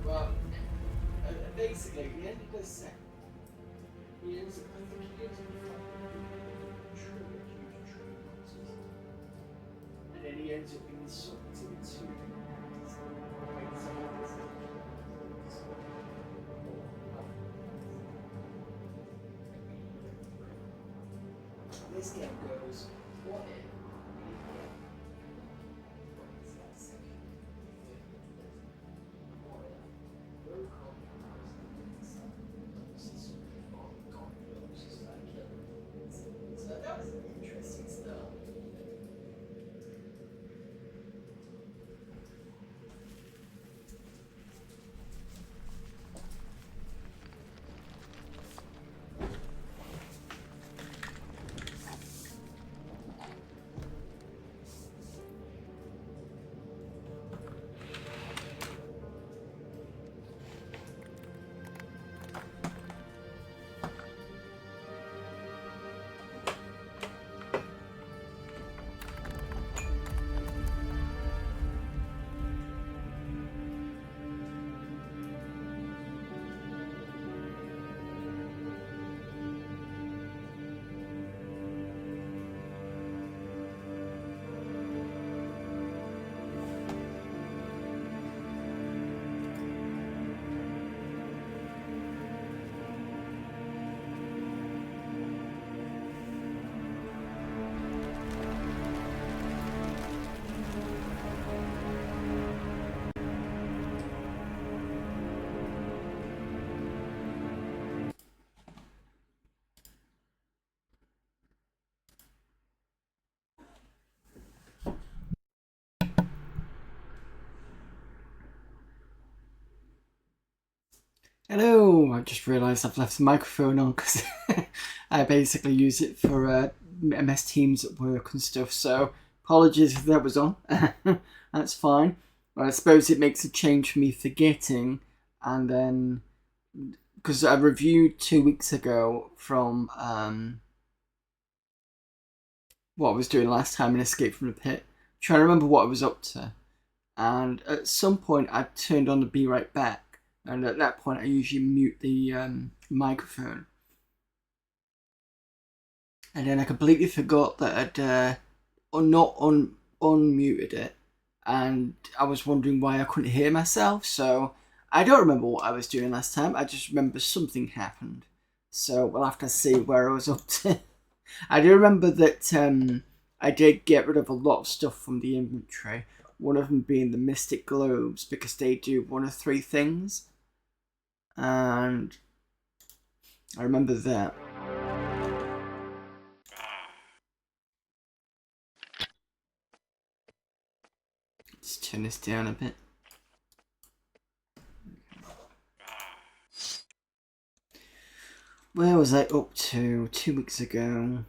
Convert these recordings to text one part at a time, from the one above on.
Well, basically, he ended up second. He ends up, I think he ends up huge tree boxes. And then he ends up being sucked into this game goes, what if? So that was interesting stuff. Hello, I just realised I've left the microphone on because I basically use it for MS Teams at work and stuff, so apologies if that was on. That's fine. Well, I suppose it makes a change for me forgetting, and then, because I reviewed 2 weeks ago from what I was doing last time in Escape from the Pit, trying to remember what I was up to. And at some point I turned on the Be Right Back. And at that point I usually mute the microphone. And then I completely forgot that I'd unmuted it. And I was wondering why I couldn't hear myself. So I don't remember what I was doing last time. I just remember something happened. So we'll have to see where I was up to. I do remember that I did get rid of a lot of stuff from the inventory. One of them being the Mystic Globes, because they do one of three things. And I remember that. Let's turn this down a bit. Where was I up to 2 weeks ago?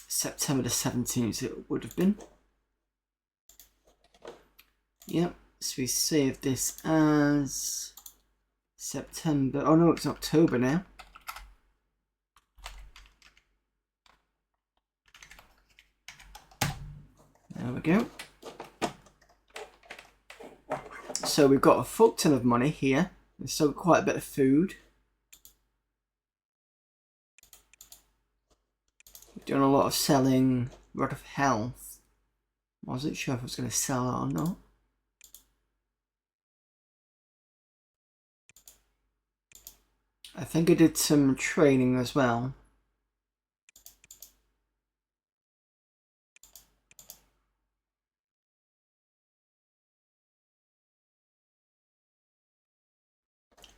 September the 17th it would have been. Yep, so we saved this as September. Oh no, it's October now. There we go. So we've got a fuck ton of money here. We've still got quite a bit of food. We've done a lot of selling. Rod of Health. I wasn't sure if I was going to sell that or not. I think I did some training as well.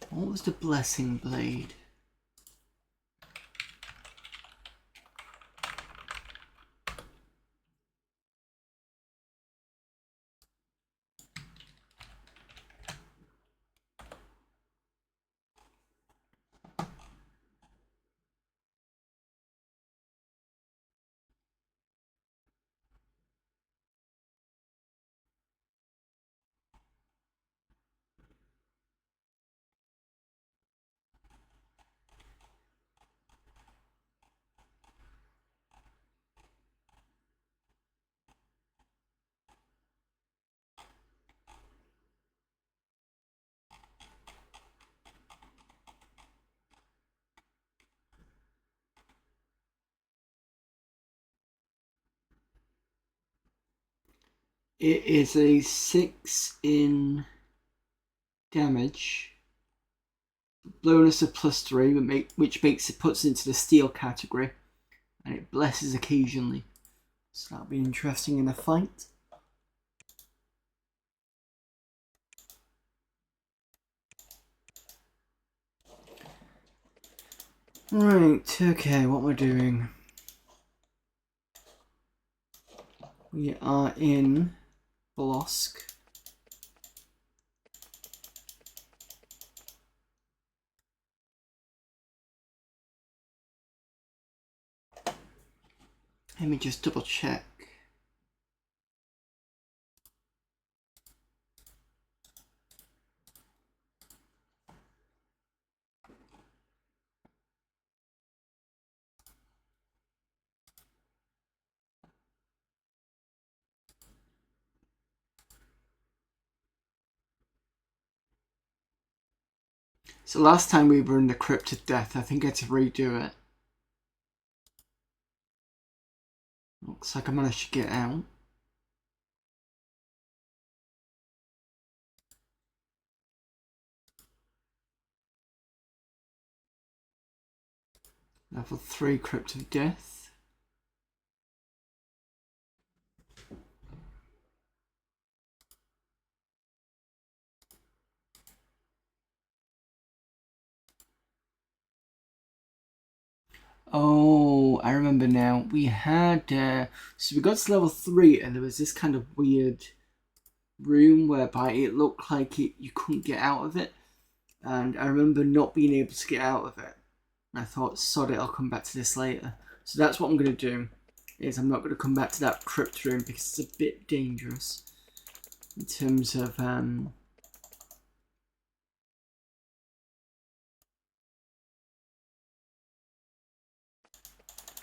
What was the Blessing Blade? It is a 6 in damage. Bonus of +3, which makes it puts into the steel category. And it blesses occasionally. So that'll be interesting in a fight. Right, okay, what we're doing. We are in Blosk. Let me just double check. So last time we were in the Crypt of Death, I think I had to redo it. Looks like I managed to get out. Level 3 Crypt of Death. Oh, I remember now. We had, so we got to level 3 and there was this kind of weird room whereby it looked like you couldn't get out of it. And I remember not being able to get out of it. And I thought, sod it, I'll come back to this later. So that's what I'm going to do, is I'm not going to come back to that crypt room because it's a bit dangerous in terms of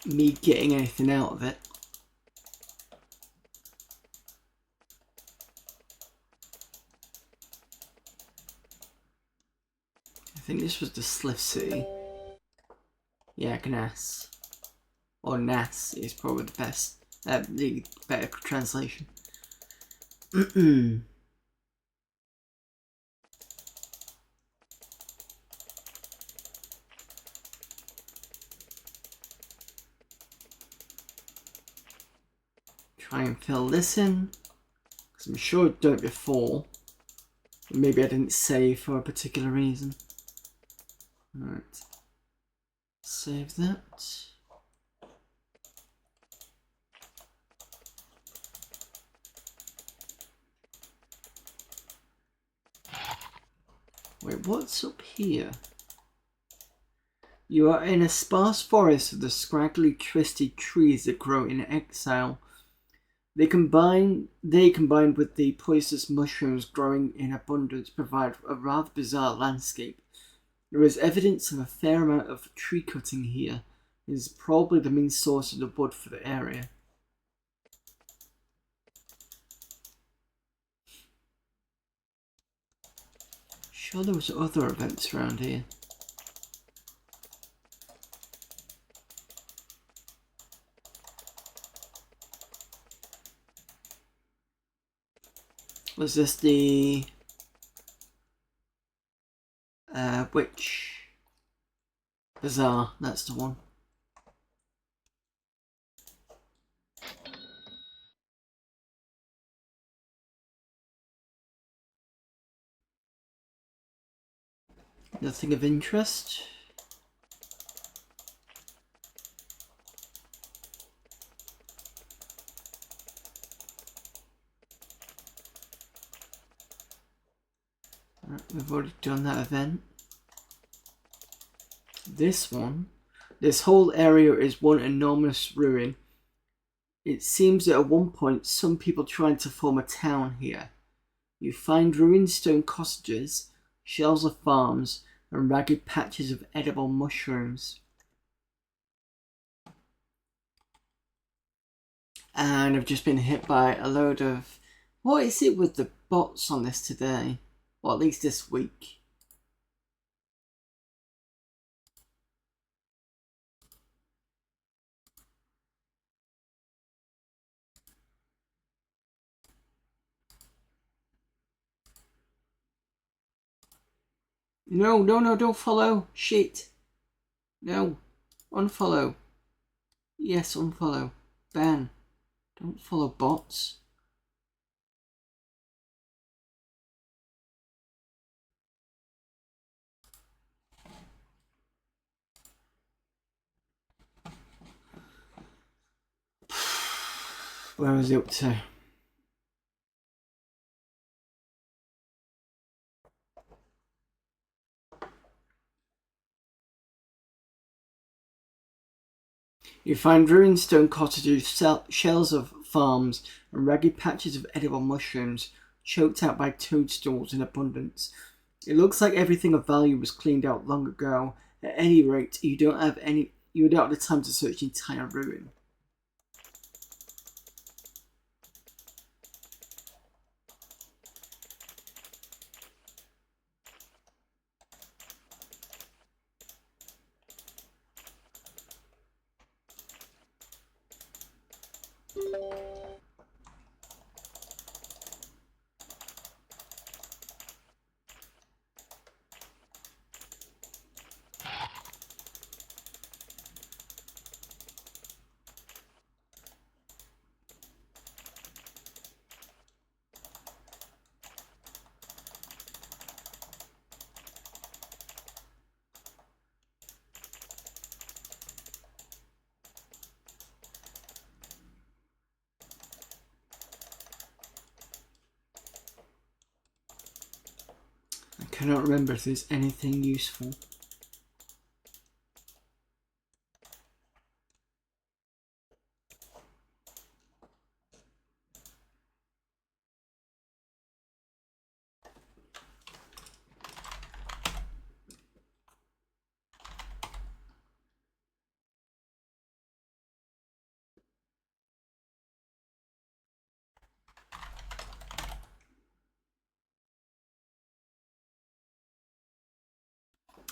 me getting anything out of it. think this was the Sliff City. Yeah, Gnas. Or Nas is probably the best, the better translation. Try and fill this in, because I'm sure I've done it before. Maybe I didn't save for a particular reason. Alright. Save that. Wait, what's up here? You are in a sparse forest of the scraggly, twisted trees that grow in Exile. They combined with the poisonous mushrooms growing in abundance provide a rather bizarre landscape. There is evidence of a fair amount of tree cutting here. It is probably the main source of the wood for the area. Sure there was other events around here. Was this the witch bazaar? That's the one. Nothing of interest. Right, we've already done that event. This one, this whole area is one enormous ruin. It seems that at one point some people tried to form a town here. You find ruined stone cottages, shells of farms, and ragged patches of edible mushrooms. And I've just been hit by a load of... What is it with the bots on this today? Or at least this week. No, don't follow. Shit. No. Unfollow. Yes, unfollow. Ban. Don't follow bots. Where was it up to? You find ruined stone cottages, shells of farms, and ragged patches of edible mushrooms, choked out by toadstools in abundance. It looks like everything of value was cleaned out long ago. At any rate, you don't have the time to search the entire ruin. I cannot remember if there's anything useful.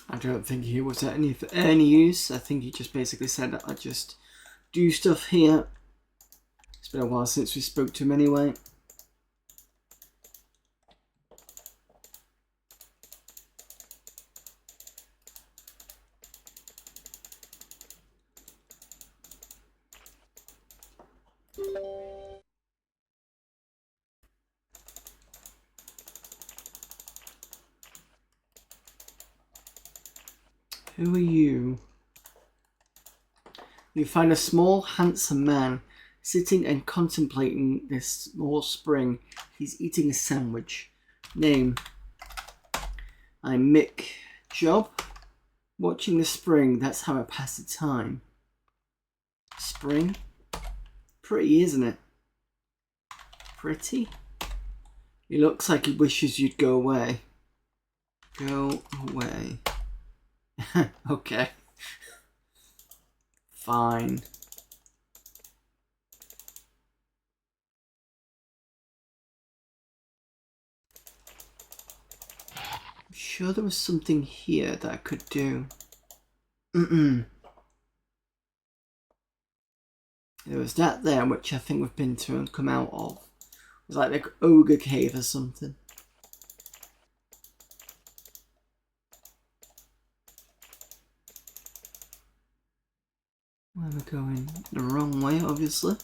I don't think he was at any use. I think he just basically said that I just do stuff here. It's been a while since we spoke to him anyway. Who are you? You find a small, handsome man sitting and contemplating this small spring. He's eating a sandwich. Name: I'm Mick. Job: watching the spring. That's how I pass the time. Spring? Pretty, isn't it? Pretty? He looks like he wishes you'd go away. Go away. Okay. Fine. I'm sure there was something here that I could do. There was that there, which I think we've been to and come out of. It was like the ogre cave or something. We're going the wrong way, obviously.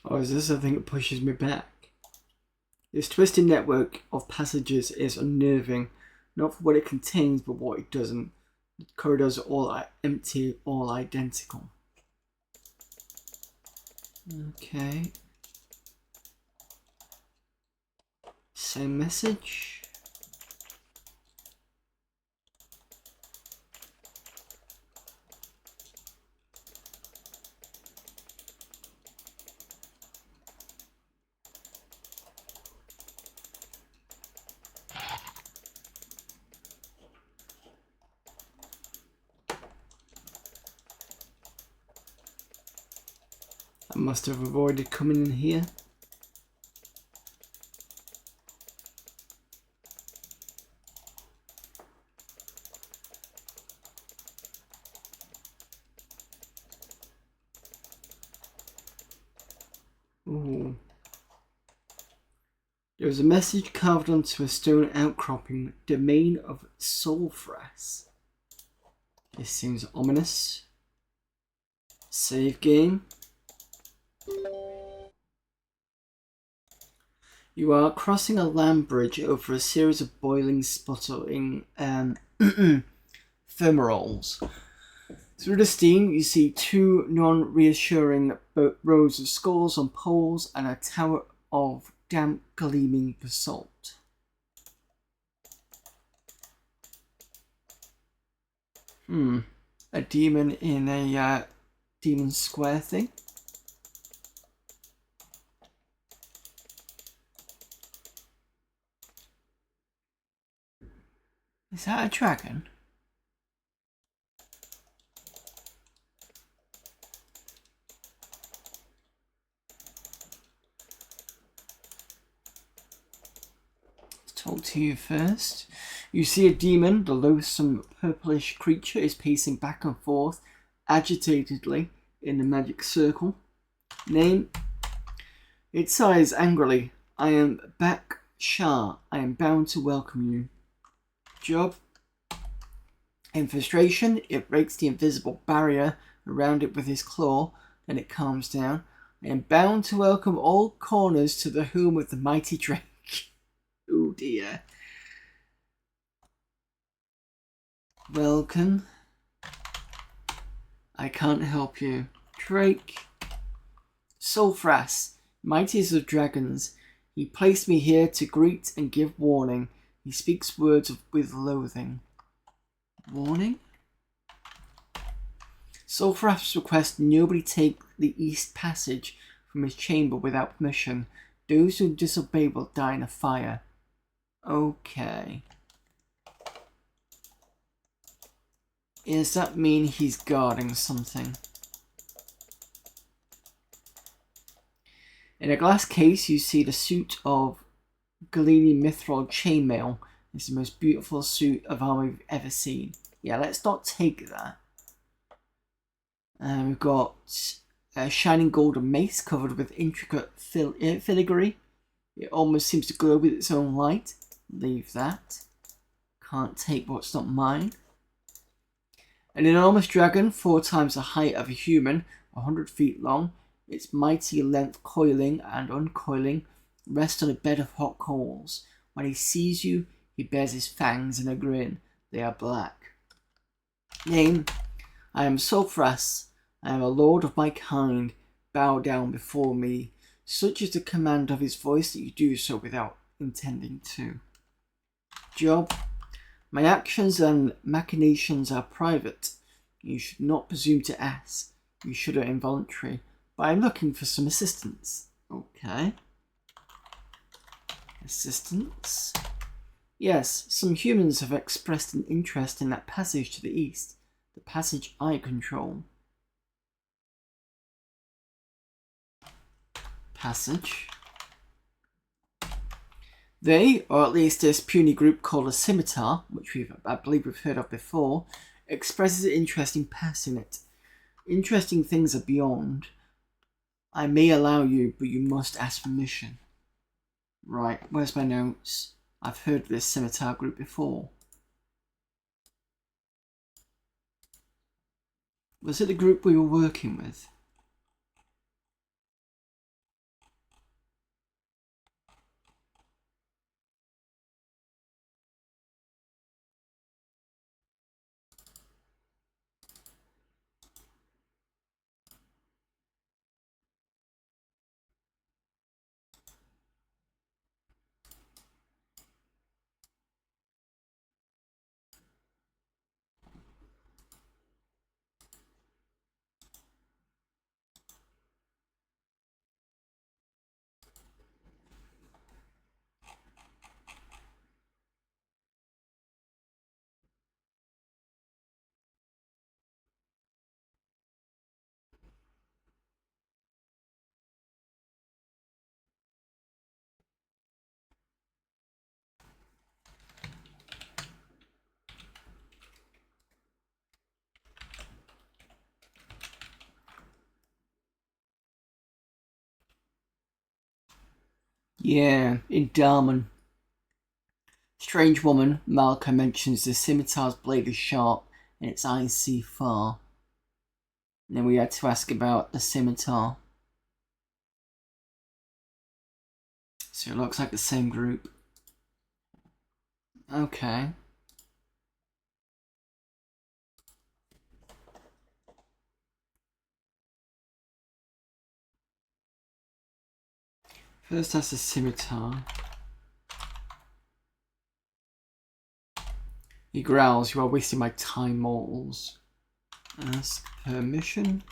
Oh, is this the thing that pushes me back? This twisted network of passages is unnerving, not for what it contains, but what it doesn't. The corridors are all empty, all identical. Okay. Same message. I must have avoided coming in here. Ooh. There was a message carved onto a stone outcropping. Domain of Sulfras. This seems ominous. Save game. You are crossing a land bridge over a series of boiling, sputtering fumaroles. Through the steam, you see two non-reassuring rows of skulls on poles and a tower of damp, gleaming basalt. A demon in a demon square thing. Is that a dragon? Let's talk to you first. You see a demon. The loathsome purplish creature is pacing back and forth agitatedly in the magic circle. Name: it sighs angrily. I am Bak Shah. I am bound to welcome you. Job: in frustration, it breaks the invisible barrier around it with his claw, then it calms down. I am bound to welcome all corners to the home of the mighty Drake. Oh dear. Welcome. I can't help you. Drake. Sulfras, mightiest of dragons. He placed me here to greet and give warning. He speaks words with loathing. Warning. Sulfuraf's request nobody take the East Passage from his chamber without permission. Those who disobey will die in a fire. Okay. Does that mean he's guarding something? In a glass case, you see the suit of Galeni Mithril Chainmail. It's the most beautiful suit of armor we've ever seen. Yeah, let's not take that. We've got a shining golden mace covered with intricate filigree. It almost seems to glow with its own light. Leave that. Can't take what's not mine. An enormous dragon, 4 times the height of a human, 100 feet long, its mighty length coiling and uncoiling, rests on a bed of hot coals. When he sees you, he bares his fangs in a grin. They are black. Name: I am Sulfuras. I am a lord of my kind. Bow down before me. Such is the command of his voice that you do so without intending to. Job: my actions and machinations are private. You should not presume to ask. You should are involuntary. But I'm looking for some assistance. Okay. Assistance. Yes, some humans have expressed an interest in that passage to the east. The passage I control. Passage. They, or at least this puny group called a scimitar, which I believe we've heard of before, expresses interest in passing it. Interesting things are beyond. I may allow you, but you must ask permission. Right, where's my notes? I've heard of this scimitar group before. Was it the group we were working with? Yeah, in Darman. Strange woman, Malka mentions the scimitar's blade is sharp and its eyes see far. And then we had to ask about the scimitar. So it looks like the same group. Okay. First that's the scimitar. He growls, you are wasting my time, mortals. Ask permission.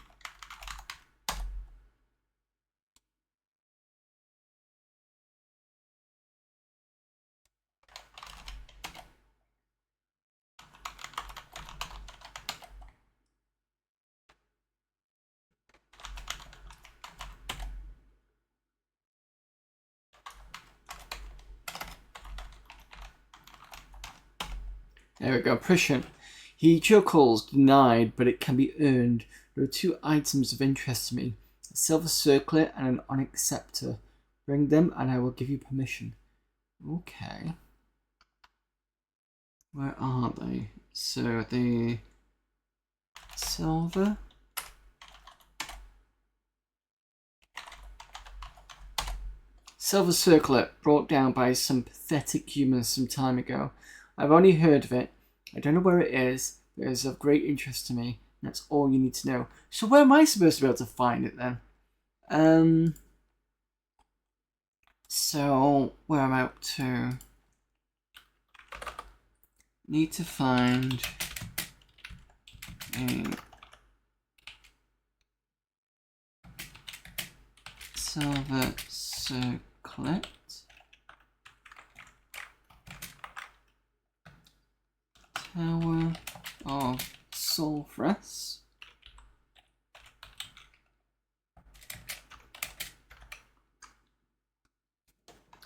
There we go, prescient. He chuckles, denied, but it can be earned. There are 2 items of interest to me. A silver circlet and an onyx scepter. Bring them and I will give you permission. Okay. Where are they? So the silver. Silver circlet brought down by some pathetic humans some time ago. I've only heard of it. I don't know where it is, but it is of great interest to me. That's all you need to know. So where am I supposed to be able to find it then? So where am I up to? Need to find a silver circlet tower of sulphurous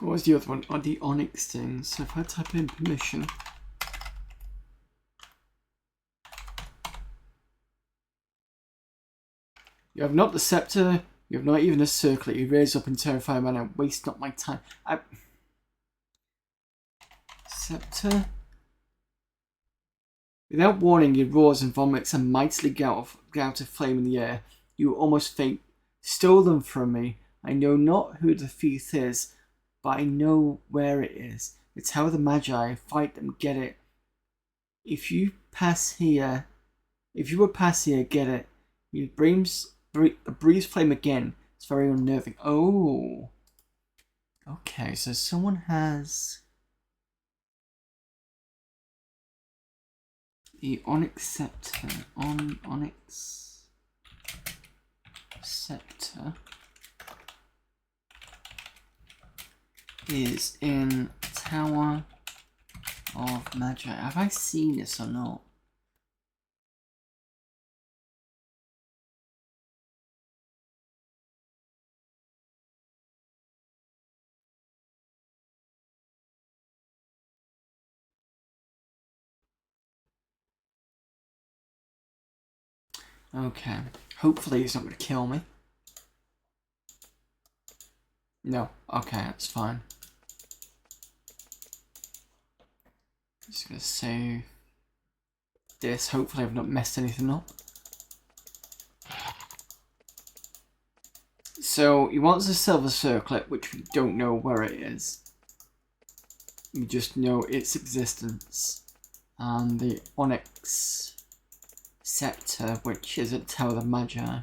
what was the other one? Oh, the onyx thing. So if I type in permission, you have not the scepter, you have not even a circlet, you raise up in terrifying manner, waste not my time. Scepter. Without warning, he roars and vomits a mightily gout of flame in the air. You almost faint. Stole them from me. I know not who the thief is, but I know where it is. The Tower of the Magi. Fight them, get it. If you would pass here, get it. You breathes flame again. It's very unnerving. Oh. Okay, so someone has the onyx scepter. Onyx scepter is in Tower of Magi. Have I seen this or not? Okay. Hopefully he's not going to kill me. No. Okay, that's fine. Just going to save this. Hopefully I've not messed anything up. So he wants a silver circlet, which we don't know where it is. We just know its existence. And the onyx scepter, which is at Tower of the Magi.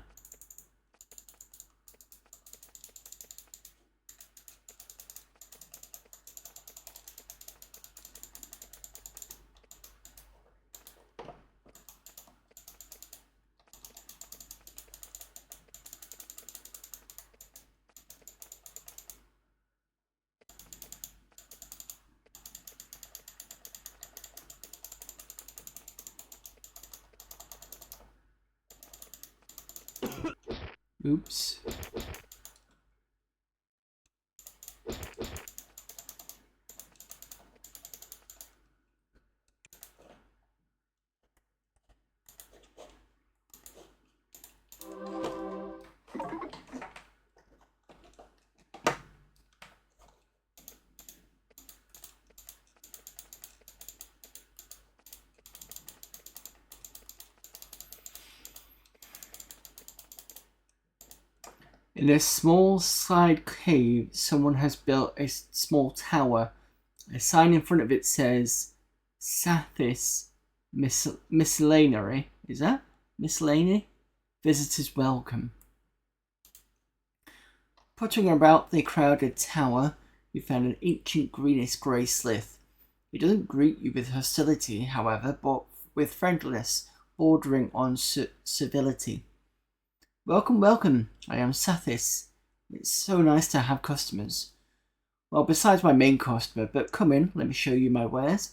Oops. In a small side cave, someone has built a small tower. A sign in front of it says, Sathis Miscellany. Is that? Miscellany? Visitors welcome. Puttering about the crowded tower, you found an ancient greenish grey slith. He doesn't greet you with hostility, however, but with friendliness, bordering on civility. Welcome, welcome. I am Sathis. It's so nice to have customers. Well, besides my main customer, but come in, let me show you my wares.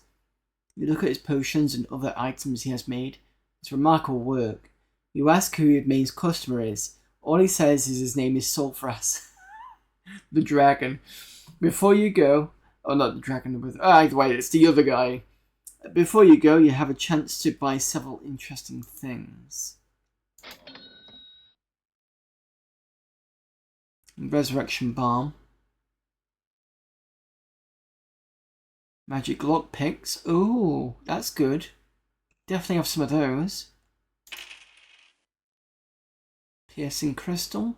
You look at his potions and other items he has made. It's remarkable work. You ask who your main customer is. All he says is his name is Sulphurous, the dragon. Before you go, oh, not the dragon, either way, it's the other guy. Before you go, you have a chance to buy several interesting things. Resurrection Balm. Magic lockpicks. Ooh, that's good. Definitely have some of those. Piercing crystal.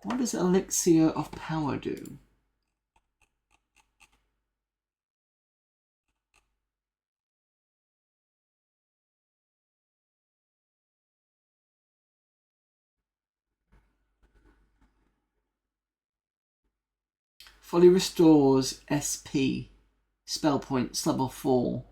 What does elixir of power do? Fully restores SP. Spell points level 4.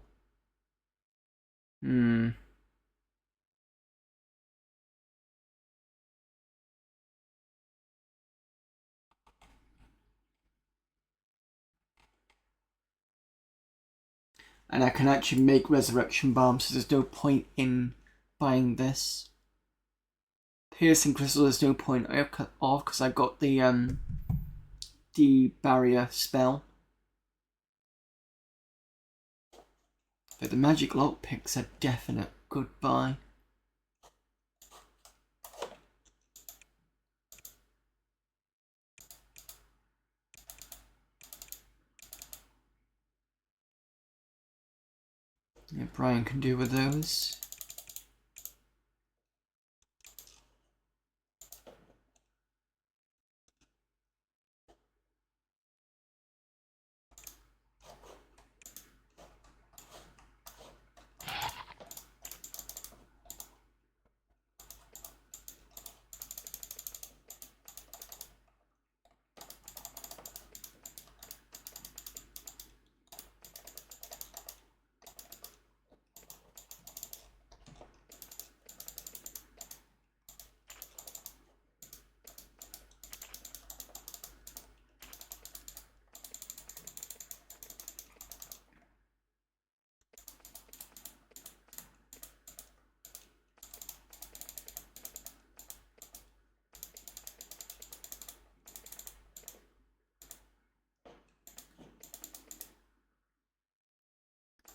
And I can actually make resurrection balm, so there's no point in buying this. Piercing crystal, there's no point off because I got the barrier spell. But the magic lockpicks are definite goodbye. Yeah, Brian can do with those.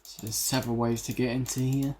So there's several ways to get into here.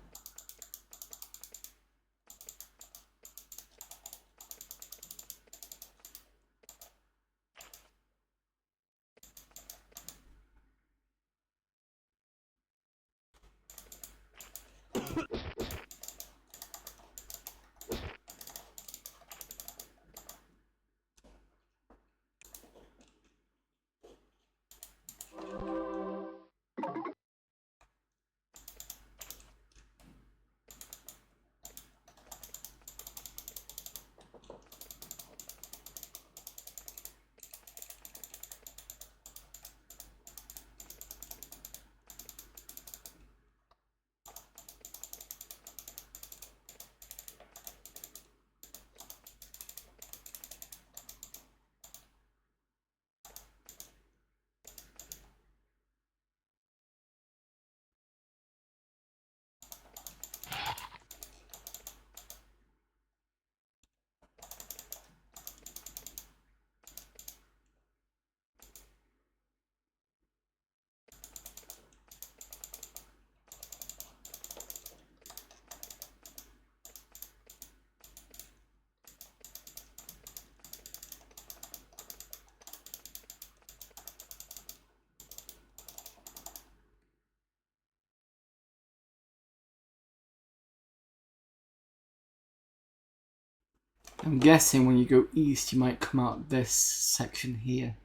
I'm guessing when you go east, you might come out this section here.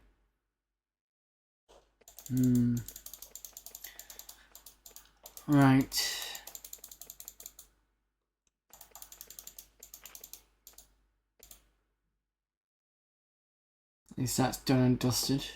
Right. At least that's done and dusted.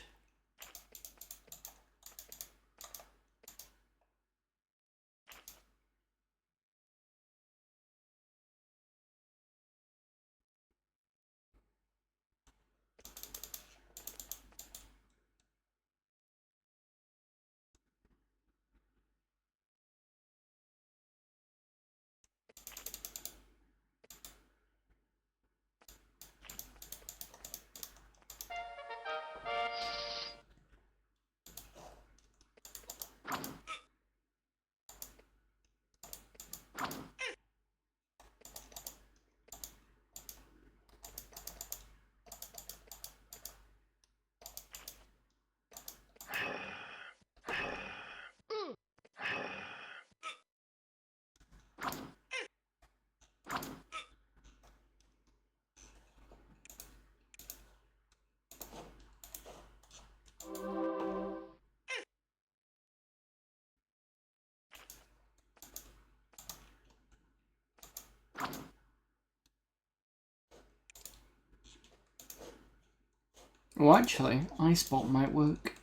Oh, actually, Ice Bolt might work.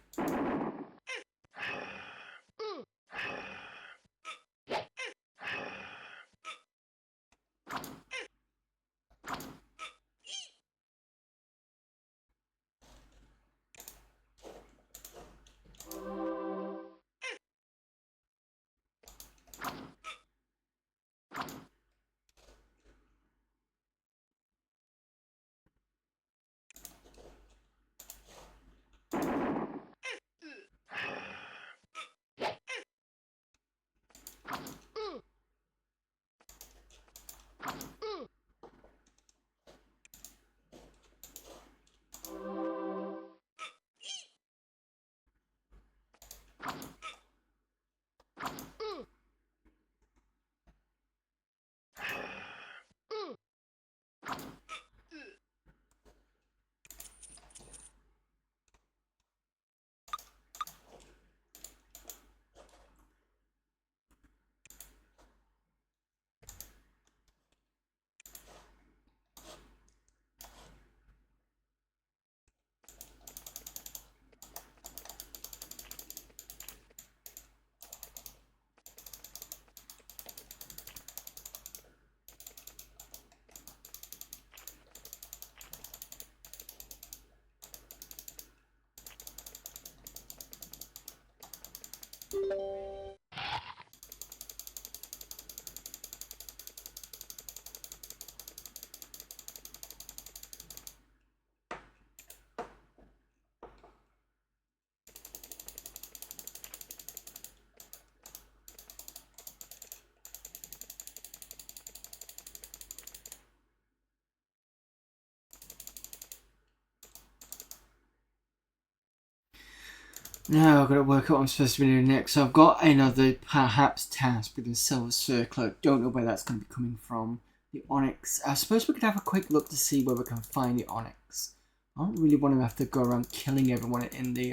Now I've got to work out what I'm supposed to be doing next. So I've got another perhaps task with the Silver Circle. I don't know where that's going to be coming from. The Onyx. I suppose we could have a quick look to see where we can find the Onyx. I don't really want to have to go around killing everyone in the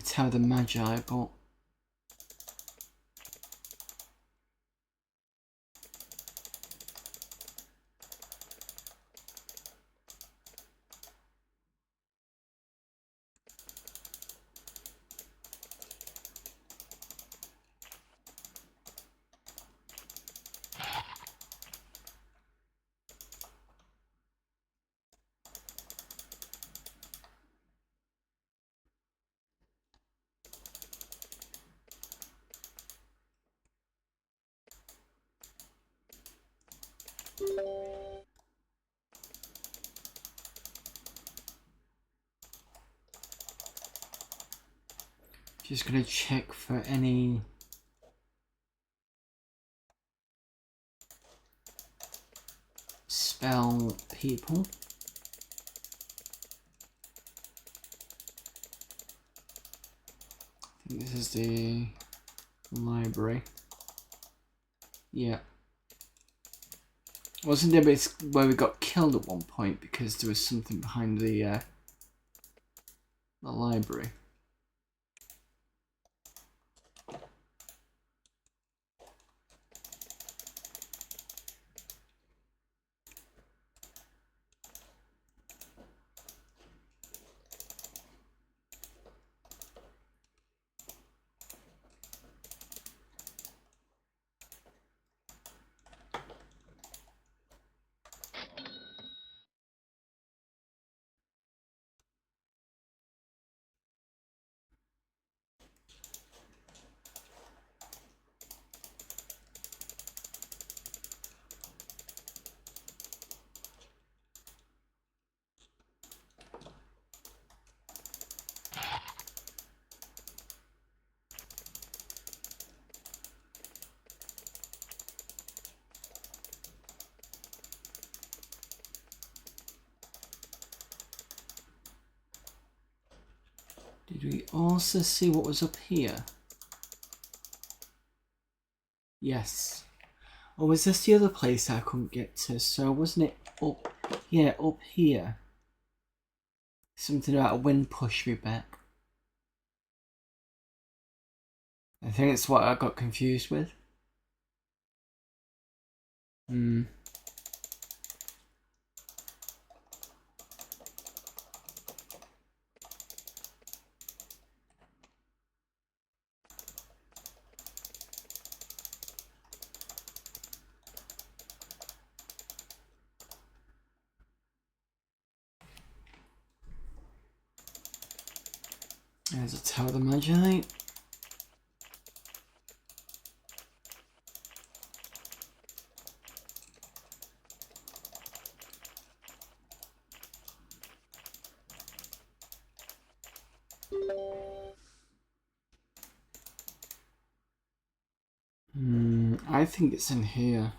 Tower of the Magi, but just gonna check for any spell people. I think this is the library. Yeah. Wasn't there where we got killed at one point because there was something behind the library? Did we also see what was up here? Yes. Or was this the other place I couldn't get to? So wasn't it up? Yeah, up here. Something about a wind pushed me back. I think it's what I got confused with. There's a Tower of the Magi. I think it's in here.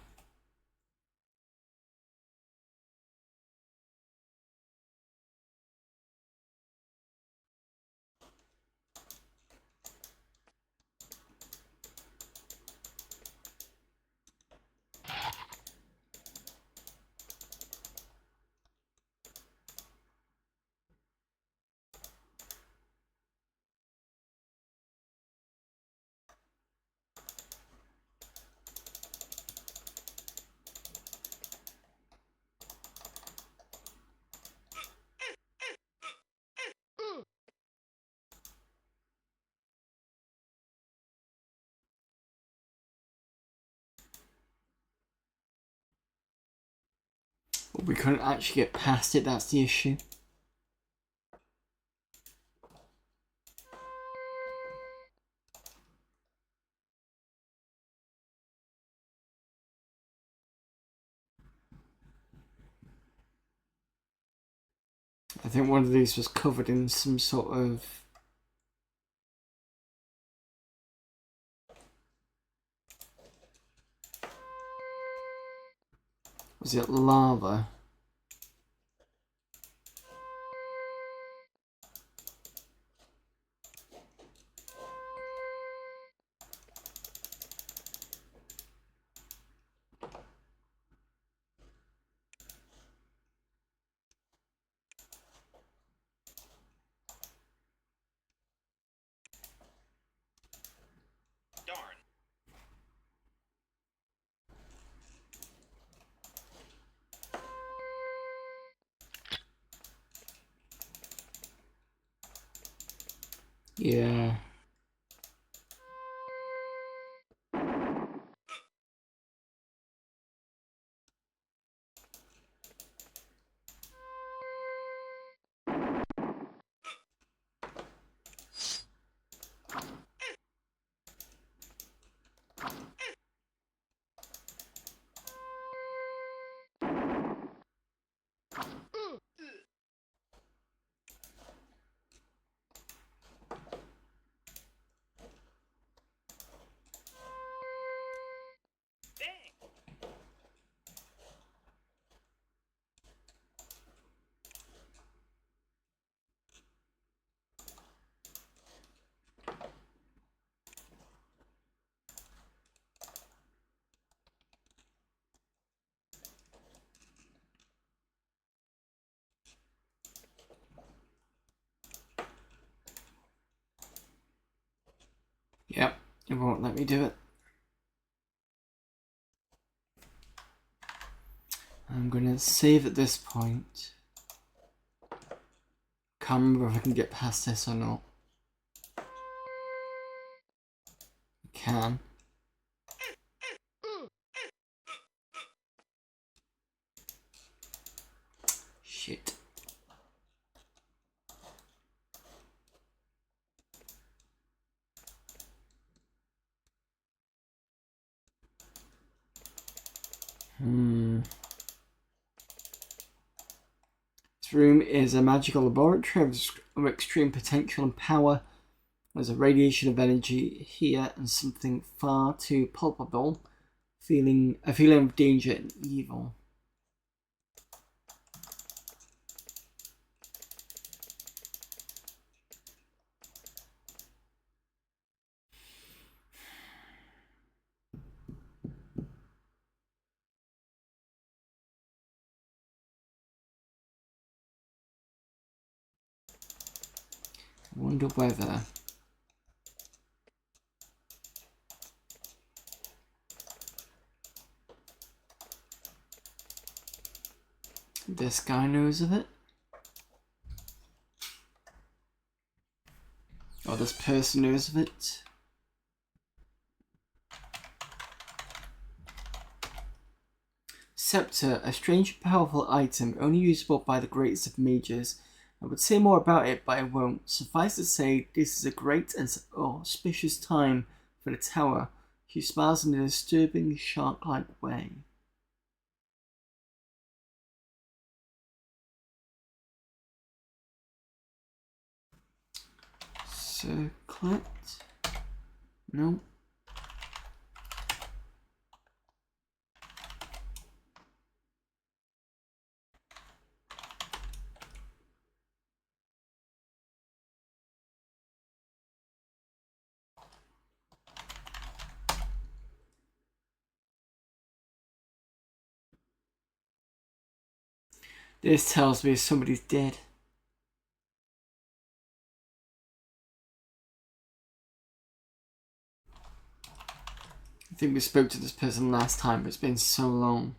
But we couldn't actually get past it, that's the issue. I think one of these was covered in some sort of... Was it lava? Yeah. Yep, it won't let me do it. I'm gonna save at this point. Can't remember if I can get past this or not. I can. Shit. This room is a magical laboratory of extreme potential and power. There's a radiation of energy here and something far too palpable. A feeling of danger and evil. I wonder whether... this guy knows of it? Or this person knows of it? Scepter, a strange and powerful item only usable by the greatest of mages. I would say more about it, but I won't. Suffice to say, this is a great and auspicious time for the tower. She smiles in a disturbing, shark-like way. Circlet? No. This tells me somebody's dead. I think we spoke to this person last time, but it's been so long.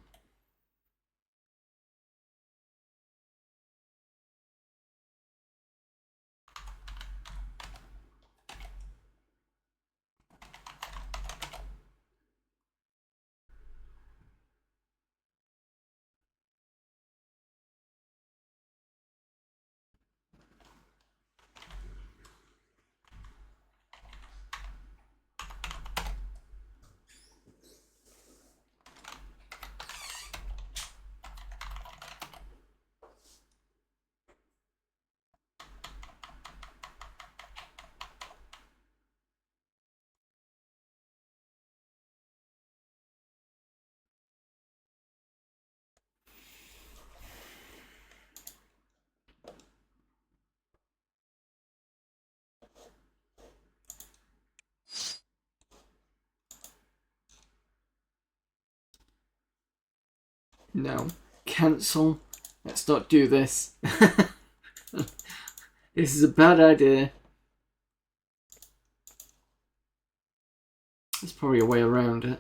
No. Cancel. Let's not do this. This is a bad idea. There's probably a way around it.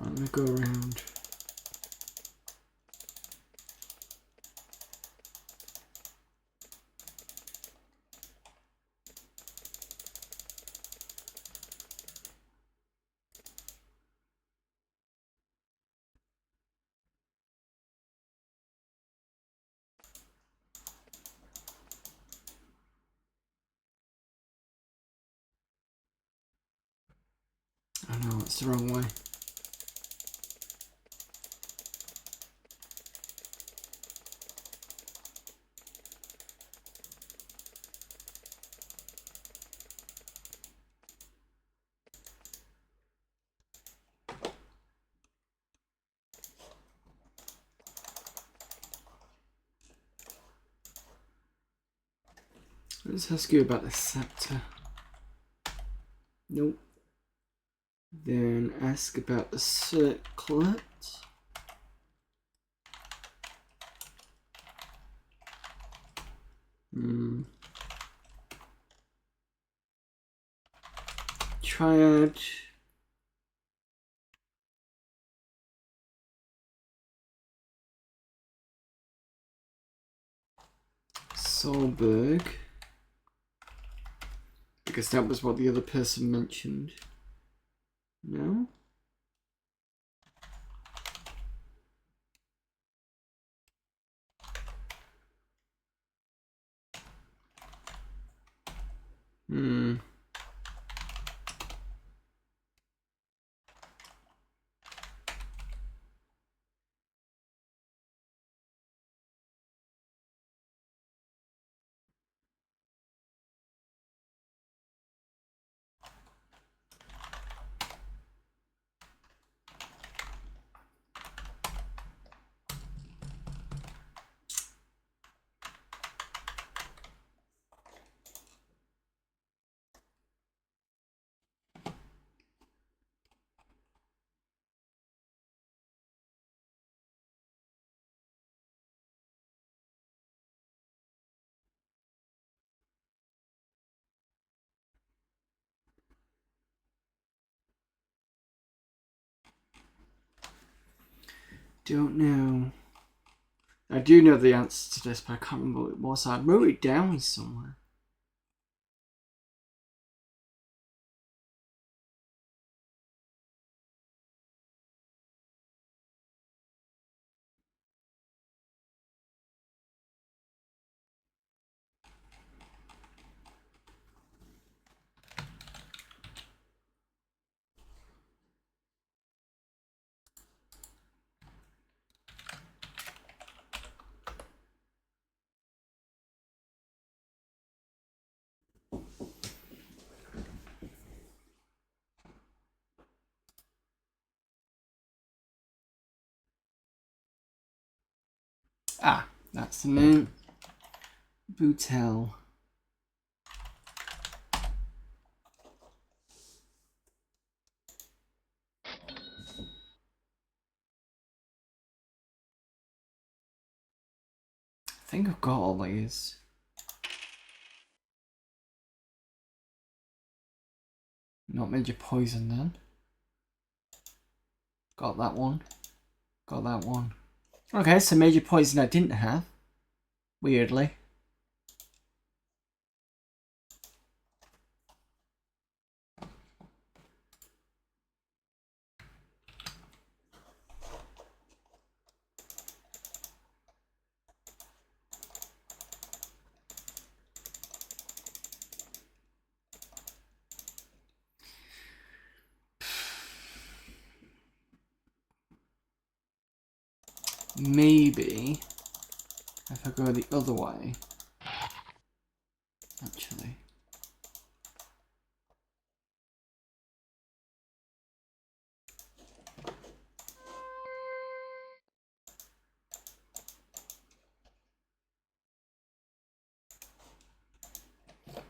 I'm gonna go around. Oh no, it's the wrong way. Let's ask you about the scepter. Nope. Then ask about the circlet. Triad. Solberg. Because that was what the other person mentioned. No? Don't know. I do know the answer to this, but I can't remember what it was. I wrote it down somewhere. Ah, that's the name. Boutel. I think I've got all these. Not major poison then. Got that one. Got that one. Okay, so major poison I didn't have. Weirdly. maybe if I go the other way, actually.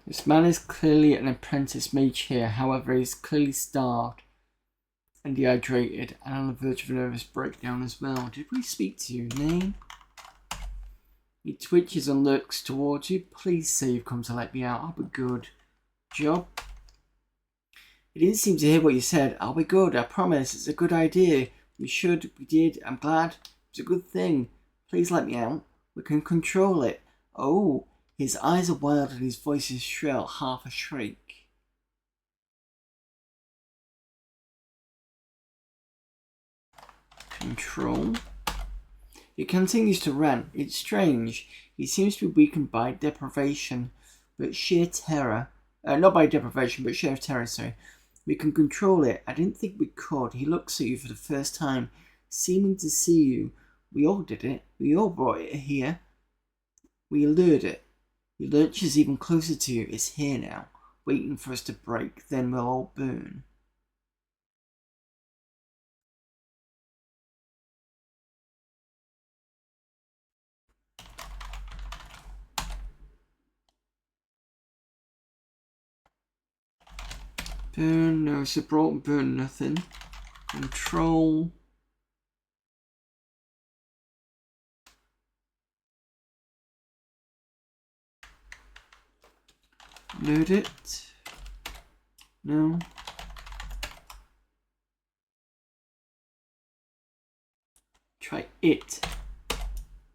This man is clearly an apprentice mage here, however he is clearly starved and dehydrated and on the verge of a nervous breakdown as well. Did we speak to you, name? He twitches and lurks towards you. Please say you've come to let me out. I'll be good. Job? He didn't seem to hear what you said. I'll be good, I promise. It's a good idea. We did. I'm glad. It's a good thing. Please let me out. We can control it. Oh, his eyes are wild and his voice is shrill, half a shriek. Control? He continues to rant. It's strange. He seems to be weakened by deprivation, but sheer terror. Not by deprivation, but sheer terror, sorry. We can control it. I didn't think we could. He looks at you for the first time, seeming to see you. We all did it. We all brought it here. We lured it. He lurches even closer to you. It's here now, waiting for us to break. Then we'll all burn. Burn, no, so brought burn nothing. Control. Load it. No. Try it.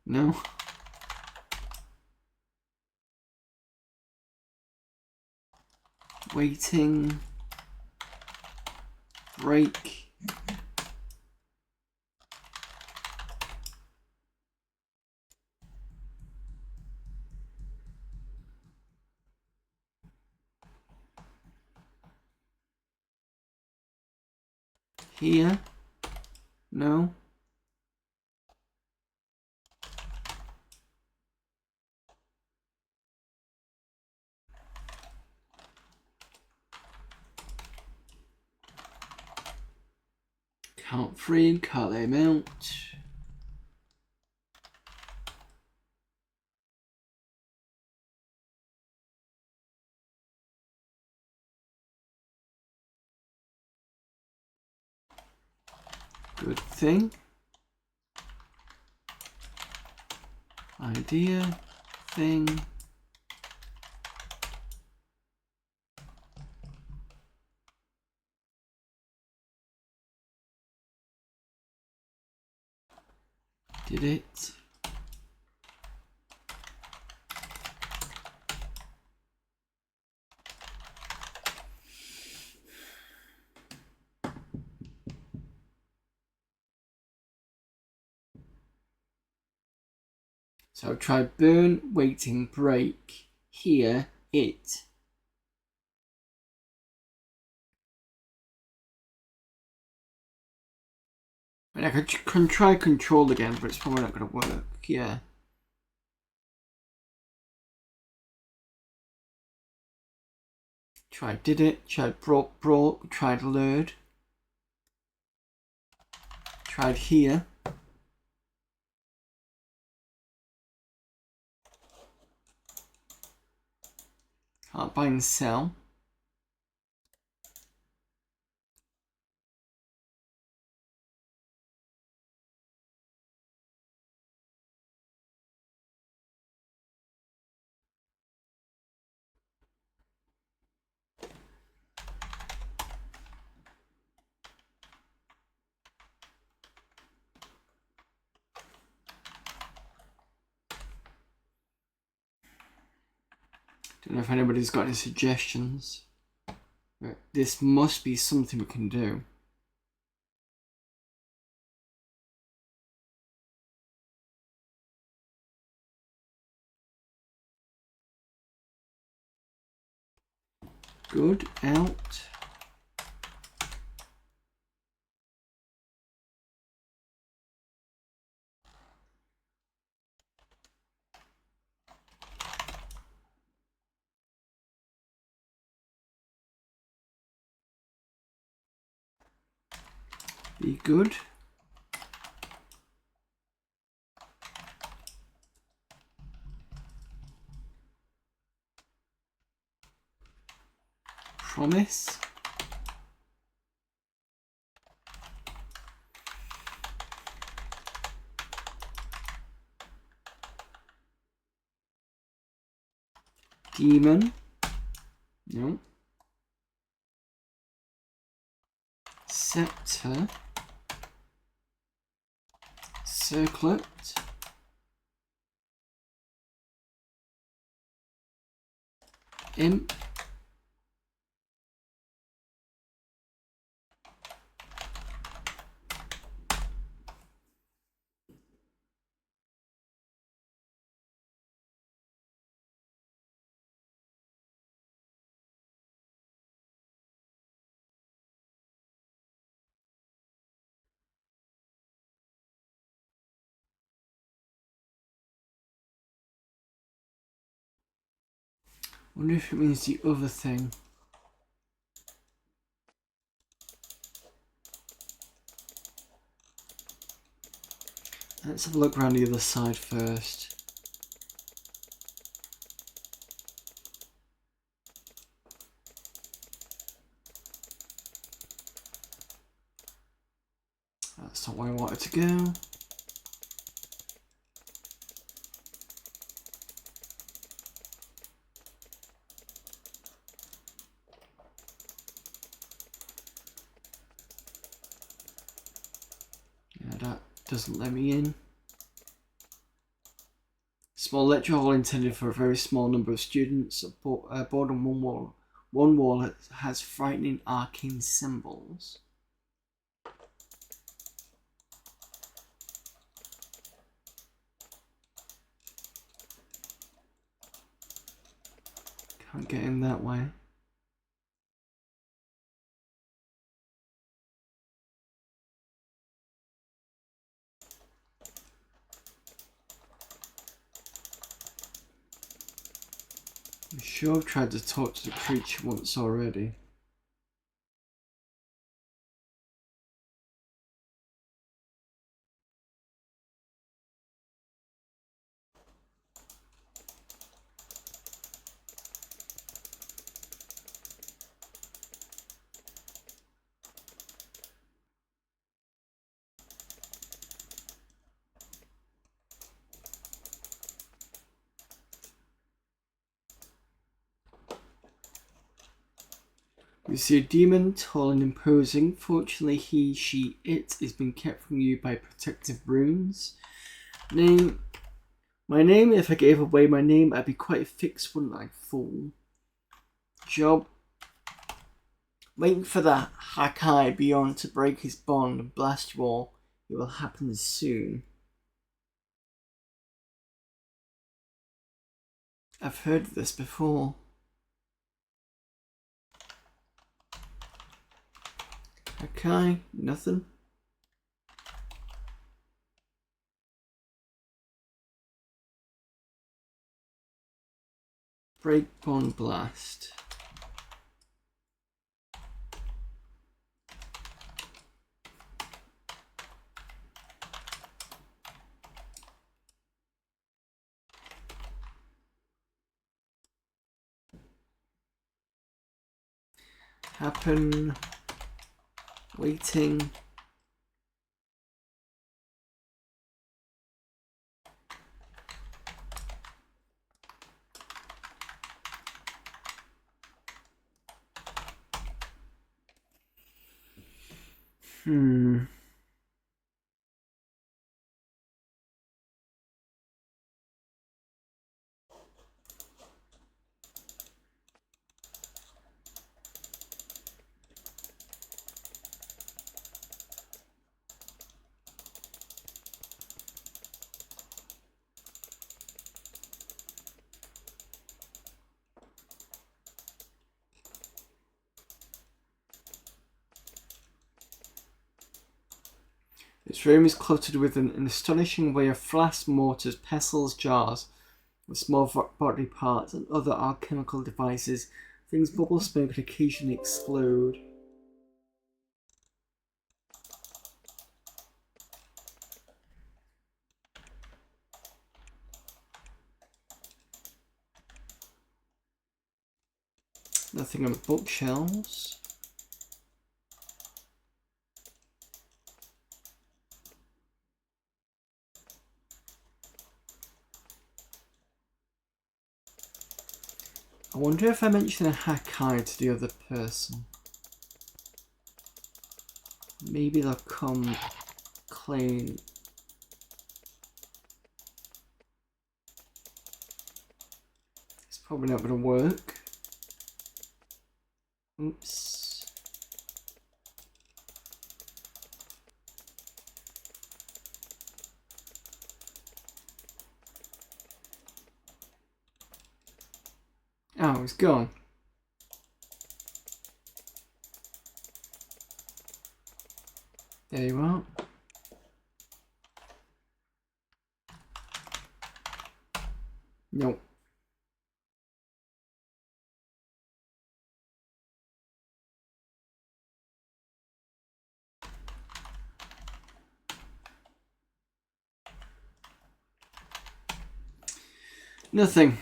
No. Waiting. Break. Here. No. Count 3 and cut them out. Good thing. Idea. Thing. Did it. So try burn, waiting, break. Here, it. And I can try control again, but it's probably not going to work. Yeah. Tried did it. Tried brought. Tried lured. Tried here. Can't buy and sell. Don't know if anybody's got any suggestions. But this must be something we can do. Good, out. Be good. Promise. Demon. No. Scepter. Circlet. Imp. Wonder if it means the other thing. Let's have a look around the other side first. That's not where I wanted to go. Yeah, that doesn't let me in. Small lecture hall intended for a very small number of students. Board on one wall. One wall has frightening arcane symbols. Can't get in that way. I'm sure I've tried to talk to the creature once already. You see a demon, tall and imposing. Fortunately, he, she, it is being kept from you by protective runes. Name. My name, if I gave away my name, I'd be quite fixed, wouldn't I, fool? Job. Waiting for that Hakai beyond to break his bond and blast you all. It will happen soon. I've heard of this before. Okay, nothing. Break bond blast. Happen. Waiting. Its room is cluttered with an astonishing array of flasks, mortars, pestles, jars with small body parts and other alchemical devices. Things bubble, smoke, and occasionally explode. Nothing on the bookshelves. I wonder if I mention a hack hide to the other person. Maybe they'll come clean. It's probably not going to work. Oops. Oh, it's gone. There you are. Nope. Nothing.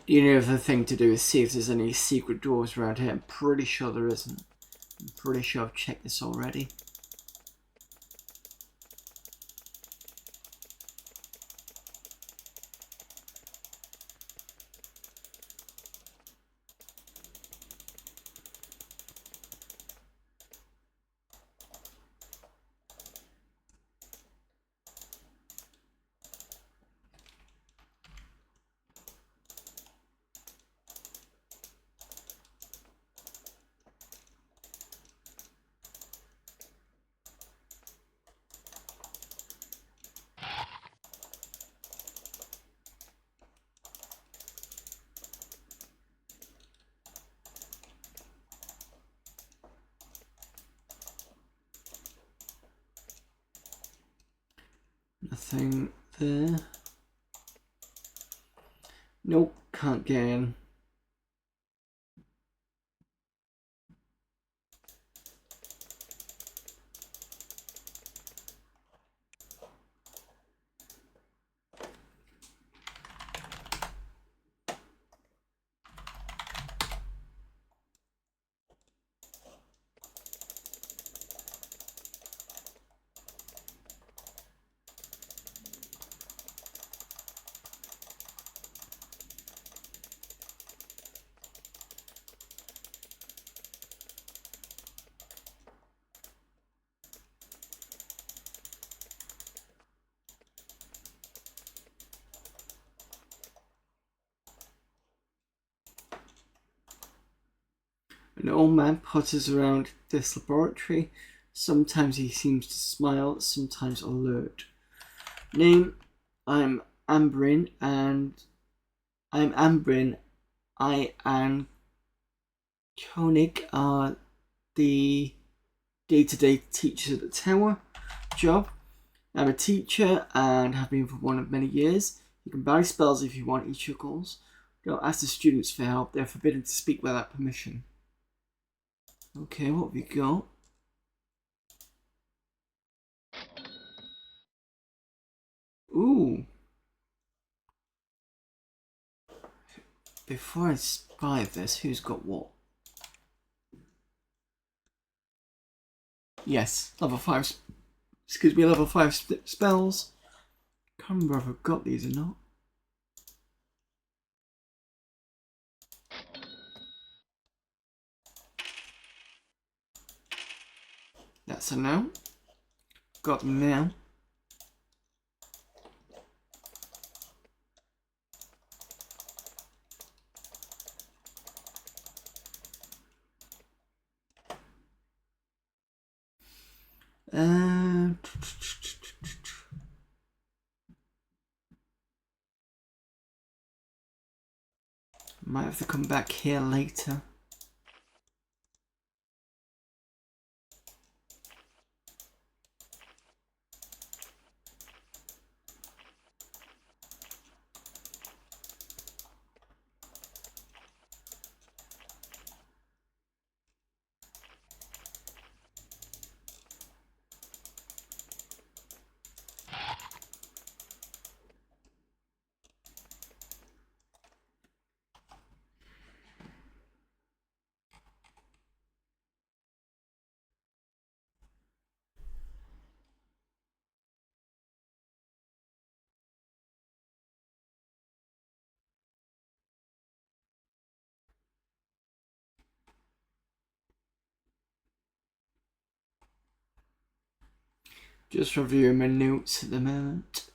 You know, the thing to do is see if there's any secret doors around here. I'm pretty sure there isn't. I'm pretty sure I've checked this already. Nothing there. Nope, can't get in. An old man potters around this laboratory. Sometimes he seems to smile, sometimes alert. Name, I'm Ambrin, and I'm Ambrin. I and Koenig are the day-to-day teachers at the tower. Job, I'm a teacher and have been for one of many years. You can buy spells if you want, he chuckles. Don't ask the students for help, they're forbidden to speak without permission. Okay, what have we got? Ooh. Before I spy this, who's got what? Yes, level 5, excuse me, level 5 spells. Can't remember if I've got these or not. That's a no. Got them now. Might have to come back here later. Just reviewing my notes at the moment.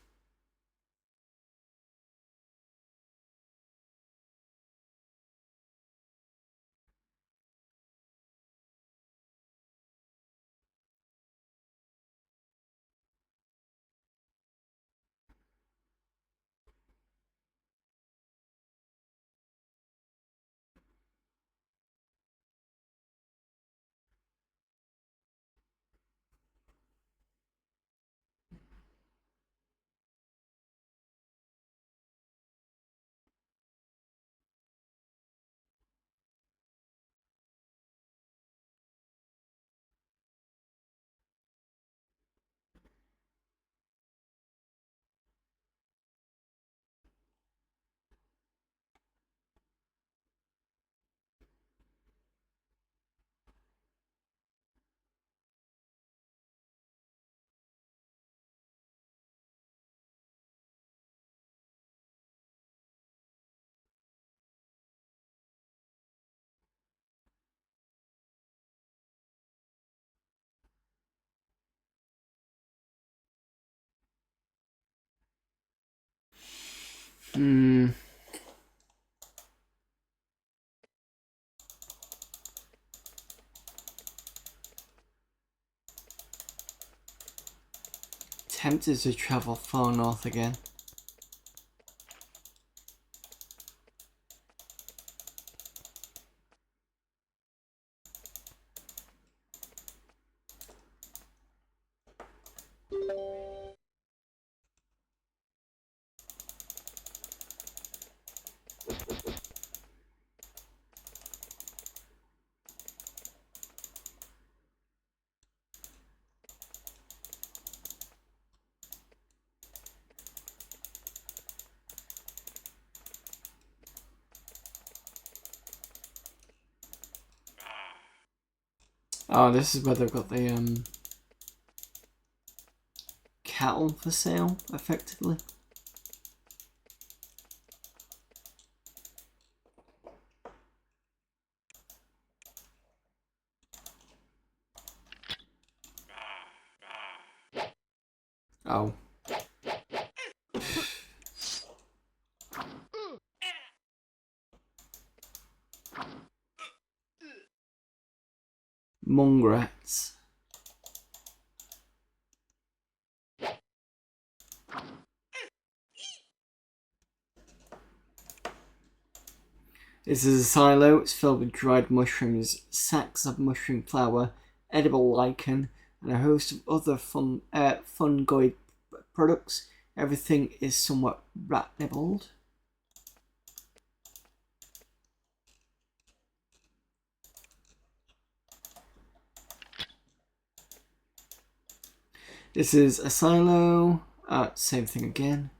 Tempted to travel far north again. Oh, this is where they've got the cattle for sale, effectively. Oh. Mongrats. This is a silo. It's filled with dried mushrooms, sacks of mushroom flour, edible lichen, and a host of other fungoid products. Everything is somewhat rat-nibbled. This is a silo. Same thing again.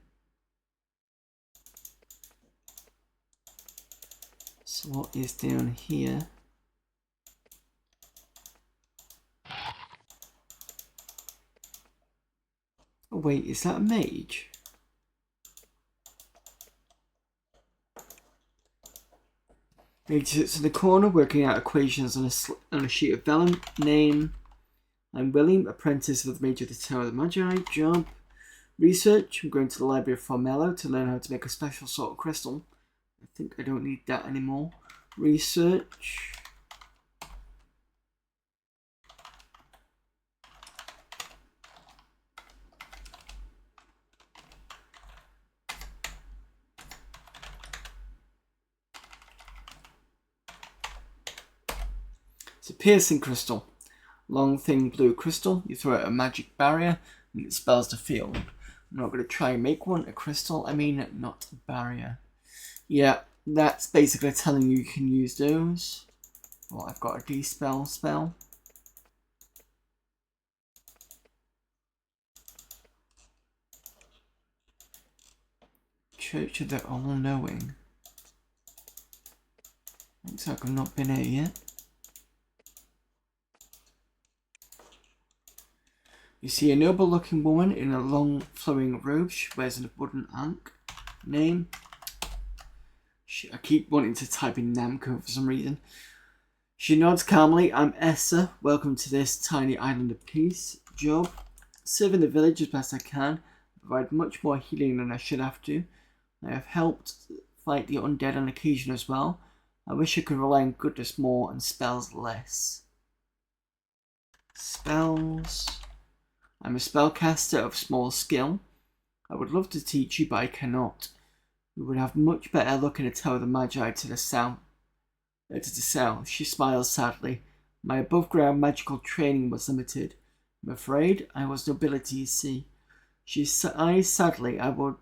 So what is down here? Oh wait, is that a mage? Mage sits in the corner working out equations on a sheet of vellum. Name: I'm William, apprentice of the Mage of the Tower of the Magi. Job: research. I'm going to the Library of Formello to learn how to make a special sort of crystal. I think I don't need that anymore. Research. It's a piercing crystal. Long, thin blue crystal. You throw out a magic barrier and it spells the field. I'm not going to try and make one. A crystal, I mean, not a barrier. Yeah, that's basically telling you can use those. Oh, I've got a de-spell spell. Church of the All-Knowing. Looks like I've not been here yet. You see a noble-looking woman in a long, flowing robe. She wears a wooden ankh. Name: I keep wanting to type in Namco for some reason. She nods calmly. I'm Essa. Welcome to this tiny island of peace. Job: serving the village as best I can, provide much more healing than I should have to. I have helped fight the undead on occasion as well. I wish I could rely on goodness more and spells less. Spells. I'm a spellcaster of small skill. I would love to teach you, but I cannot. We would have much better luck in a tower of the Magi to the south. She smiles sadly. My above-ground magical training was limited. I'm afraid I was nobility, you see. She sighs sadly. I would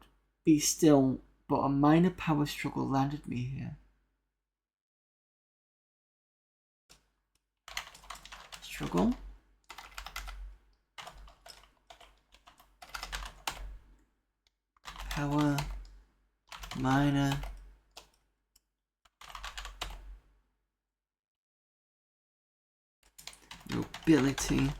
be still, but a minor power struggle landed me here. Struggle? Power. Minor. Nobility.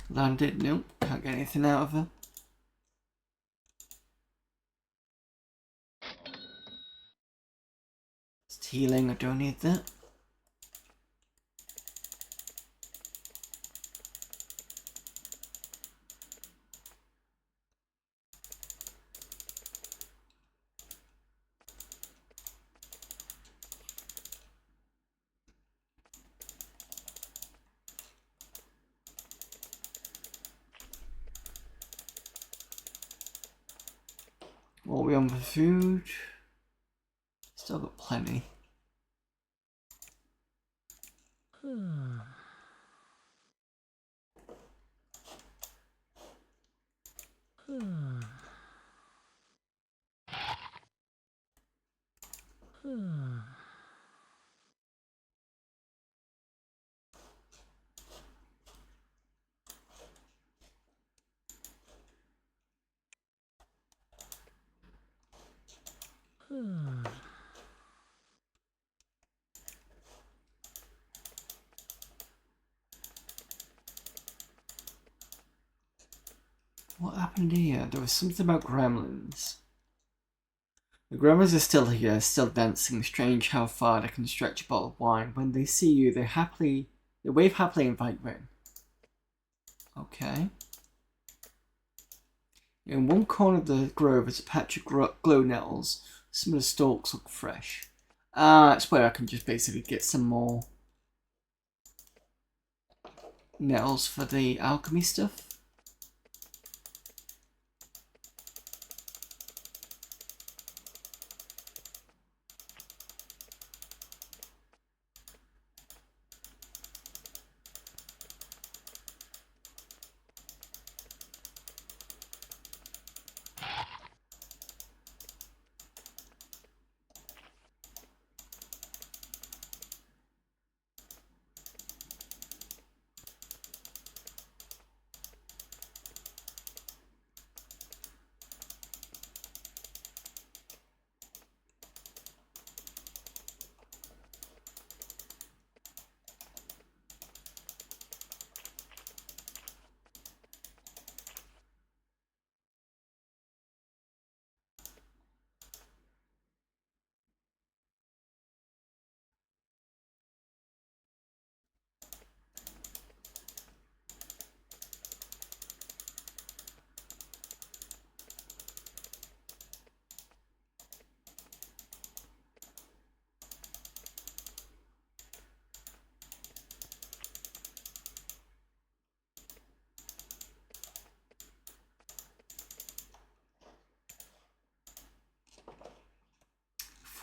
Landed. Nope. Can't get anything out of her. It's healing. I don't need that. What are we on for food? Still got plenty. What happened here? There was something about gremlins. The gremlins are still here, still dancing. Strange how far they can stretch a bottle of wine. When they see you, they wave happily and invite you in. Okay. In one corner of the grove is a patch of glow nettles. Some of the stalks look fresh. That's where I can just basically get some more nettles for the alchemy stuff.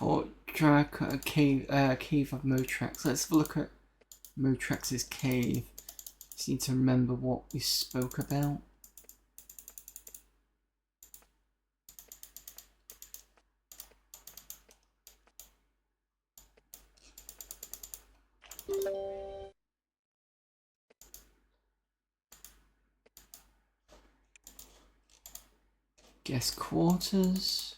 Fort Drac, cave of Motrax. Let's have a look at Motrax's cave. Just need to remember what we spoke about. Guest quarters.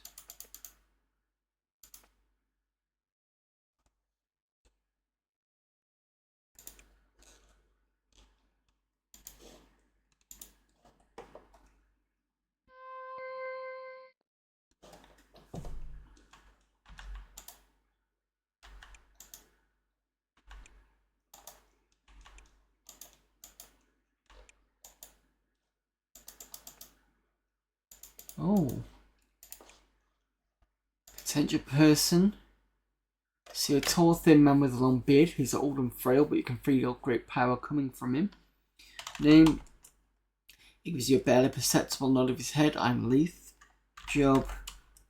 Oh. Potential person. See a tall, thin man with a long beard. He's old and frail, but you can feel great power coming from him. Name. He gives you a barely perceptible nod of his head. I'm Leith. Job.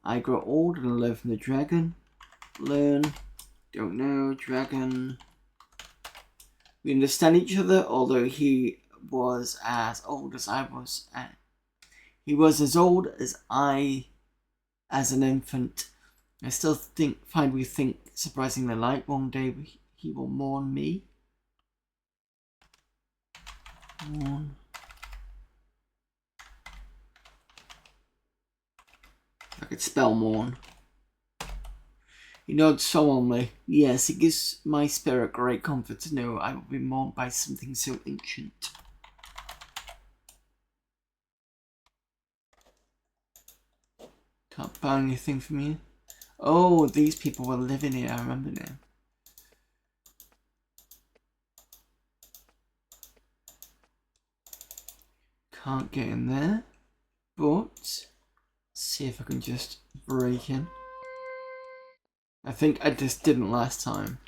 I grow old and learn from the dragon. Learn. Don't know. Dragon. We understand each other, although he was as old as I was. He was as old as I, as an infant. I still find we think surprisingly alike. One day he will mourn me. Mourn. I could spell mourn. He nods solemnly. Yes, it gives my spirit great comfort to know I will be mourned by something so ancient. Can't buy anything from you. Oh, these people were living here, I remember now. Can't get in there, but see if I can just break in. I think I just didn't last time.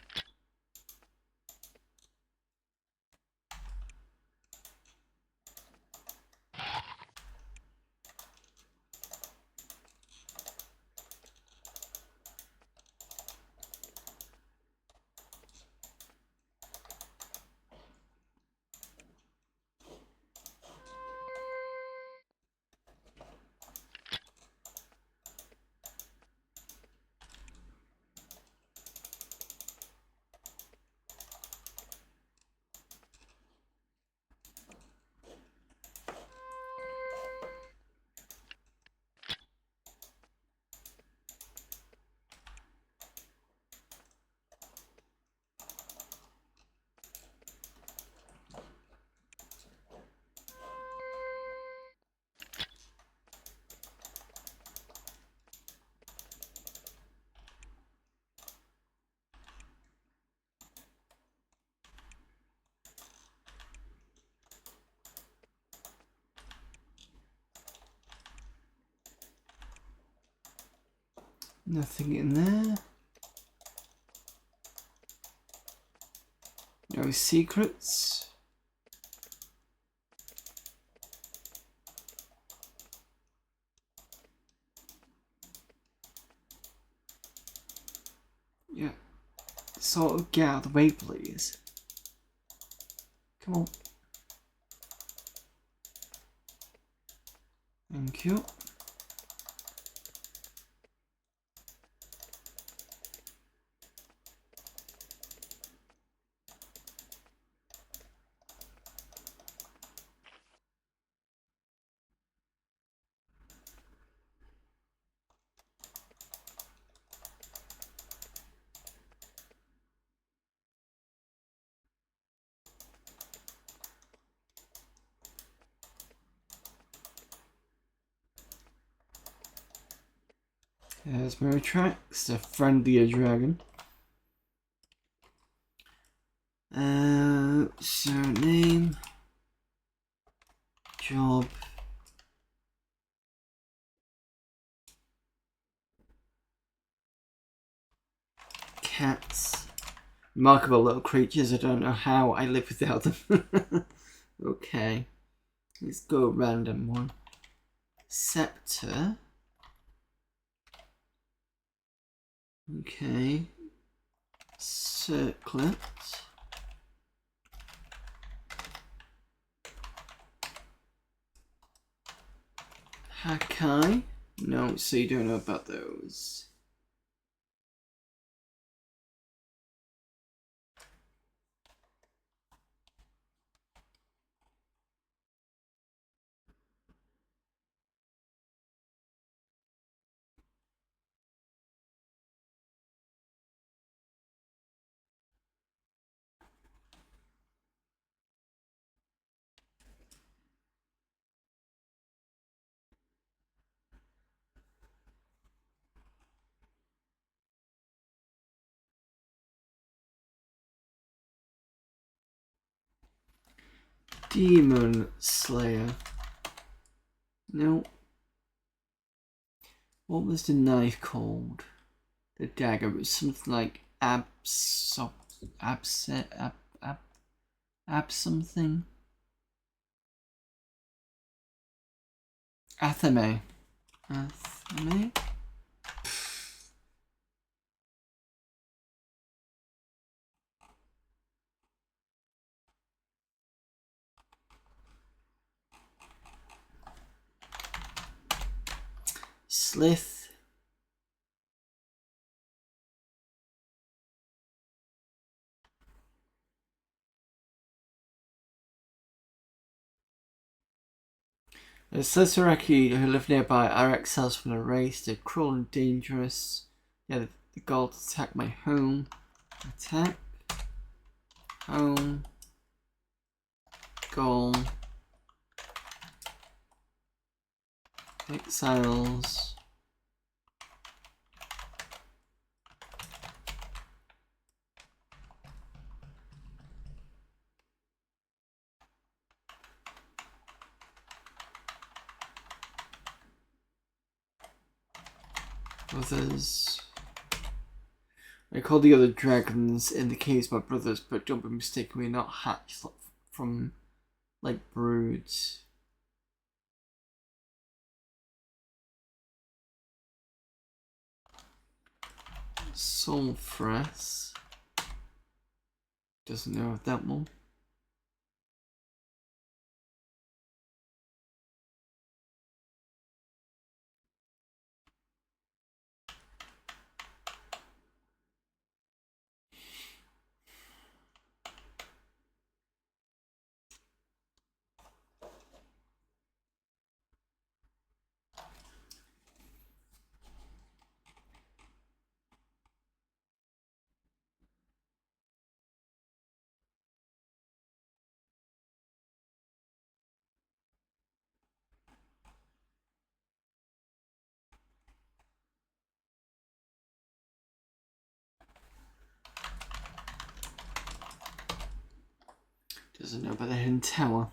Nothing in there. No secrets. Yeah. Sort of get out of the way, please. Come on. Thank you. There's mirror tracks, a friendlier dragon. Surname. Job. Cats. Remarkable little creatures, I don't know how I live without them. Okay. Let's go random one. Scepter. Okay. Circlet. Hakai. No, so you don't know about those. Demon Slayer. No. What was the knife called? The dagger. It was something like ab something. Athame. Athame? Slith. The Slisuraki who live nearby are exiles from the race. They're cruel and dangerous. Yeah, the goal to attack my home. Attack. Home. Goal. Exiles. Brothers. I call the other dragons in the caves my brothers, but don't be mistaken, we're not hatched from like broods. Sulfurous. Doesn't know of that one. Doesn't know about the hidden tower.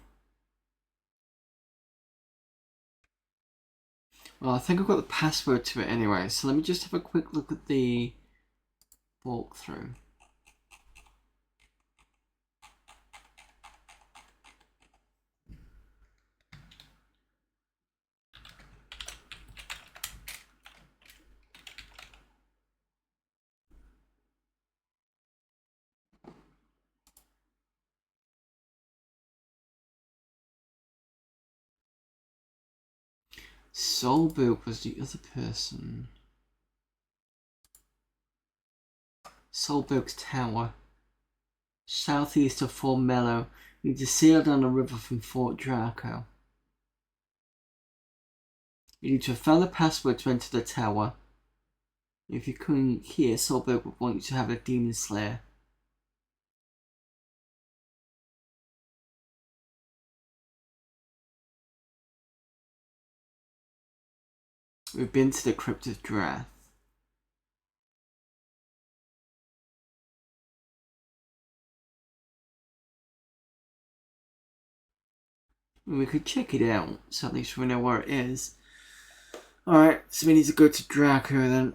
Well, I think I've got the password to it anyway, so let me just have a quick look at the walkthrough. Soulbook was the other person. Soulbook's tower. Southeast of Fort Mellow. You need to sail down the river from Fort Draco. You need to have found the password to enter the tower. If you couldn't hear, Soulbook would want you to have a demon slayer. We've been to the Crypt of Drath. We could check it out, so at least we know where it is. Alright, so we need to go to Draco then.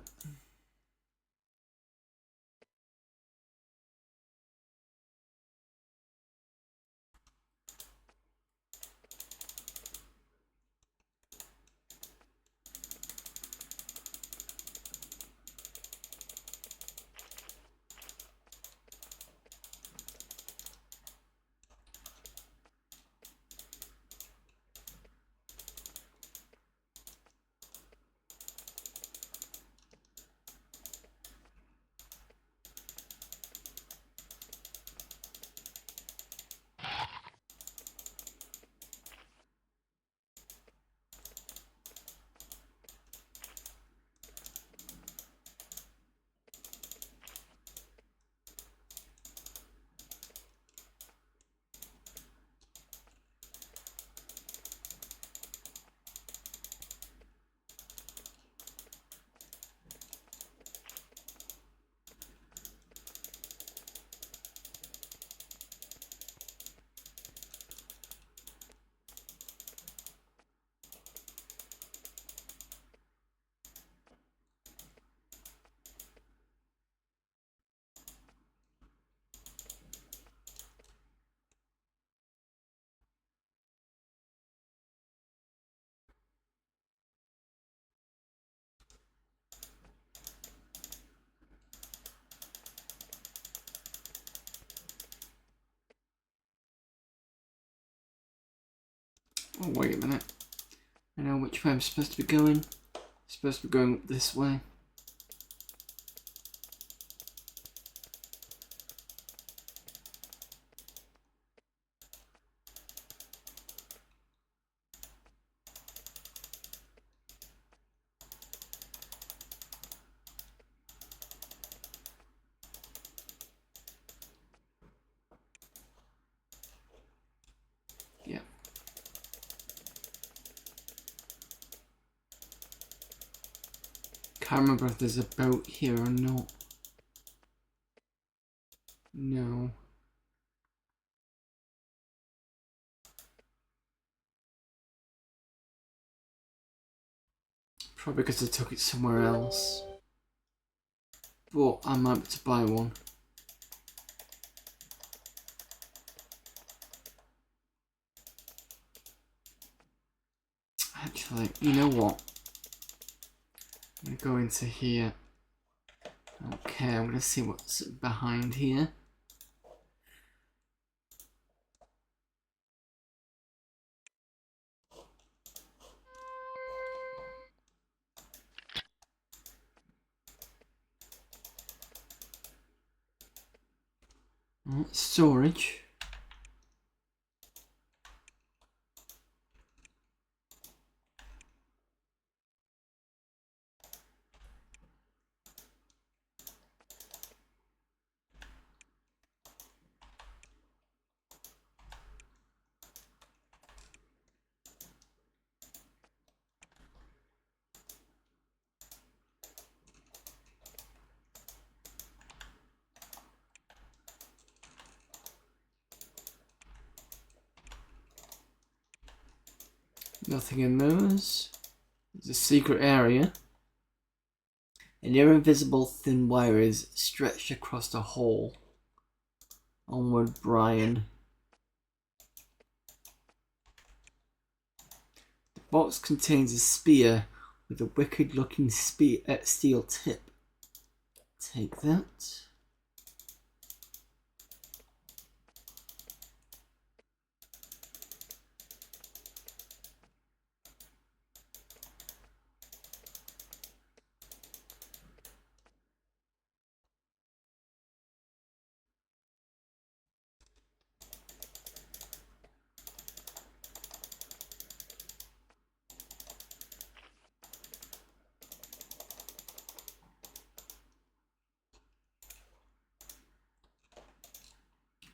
Oh, wait a minute. I know which way I'm supposed to be going. I'm supposed to be going this way. Yeah. Can't remember if there's a boat here or not. No. Probably because I took it somewhere else. But I might be to buy one. Actually, you know what? I'm going to go into here. Okay, I'm going to see what's behind here. Storage. Nothing in those. There's a secret area. A near invisible thin wire is stretched across the hall. Onward, Brian. The box contains a spear with a wicked-looking steel tip. Take that.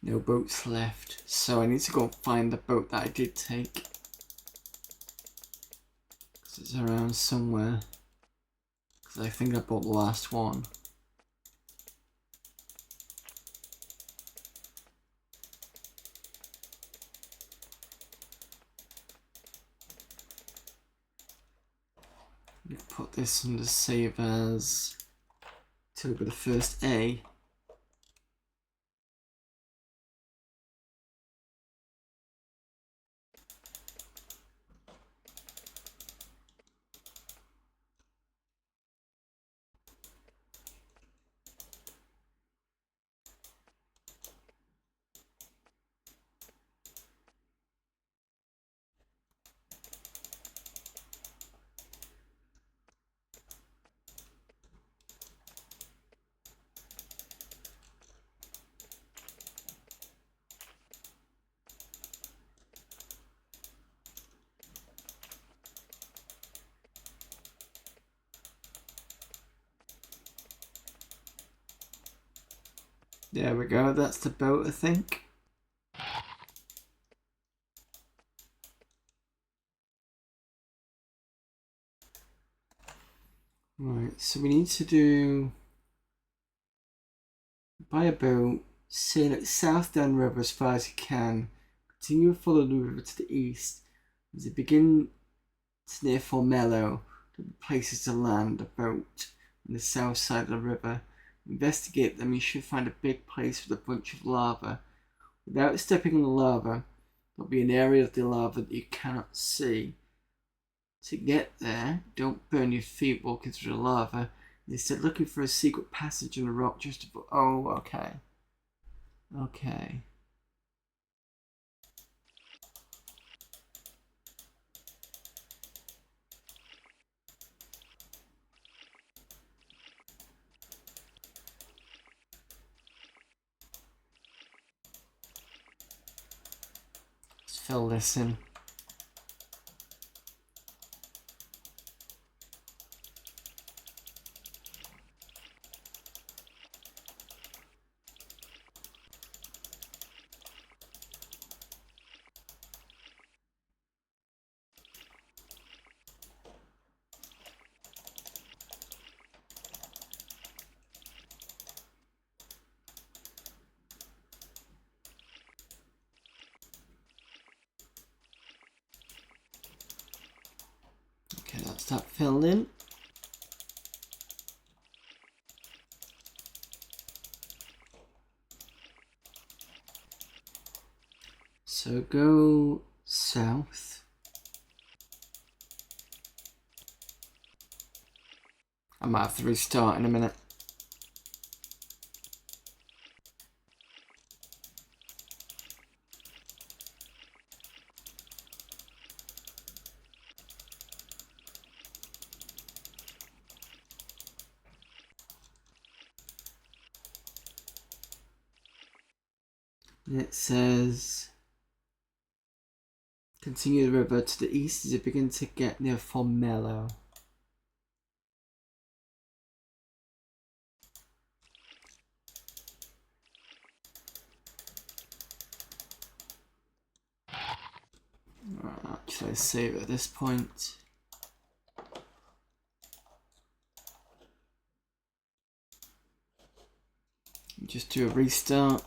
No boats left, so I need to go find the boat that I did take. Because it's around somewhere. Because I think I bought the last one. You put this under save as to be the first A. There we go, that's the boat, I think. Right, so we need to buy a boat, sail it south down the river as far as you can, continue to follow the river to the east. As you begin to near Formello, there are places to land a boat on the south side of the river. Investigate them, you should find a big place with a bunch of lava. Without stepping on the lava, there'll be an area of the lava that you cannot see. To get there, don't burn your feet walking through the lava. Instead, looking for a secret passage in the rock just above. Oh, okay. Okay. fill this in. Okay, that's that filled in. So go south. I might have to restart in a minute. And it says continue the river to the east as you begin to get near Formello. Actually, let's save it at this point. Just do a restart.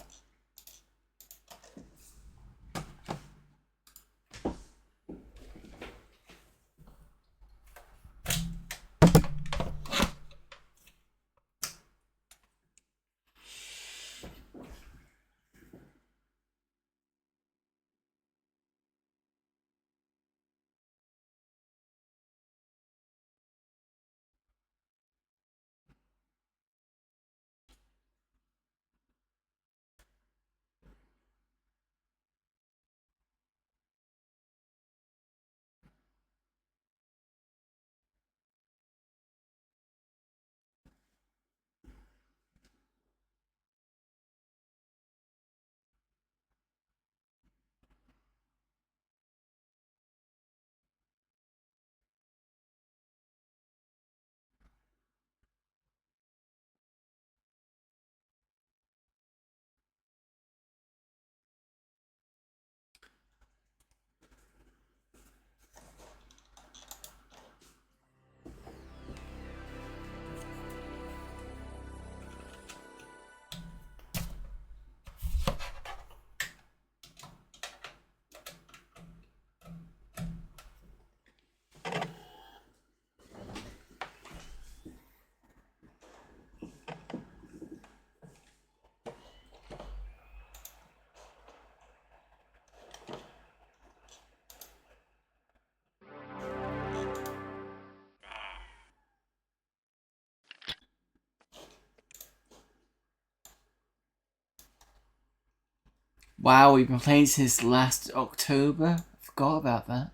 Wow, we've been playing since last October. I forgot about that.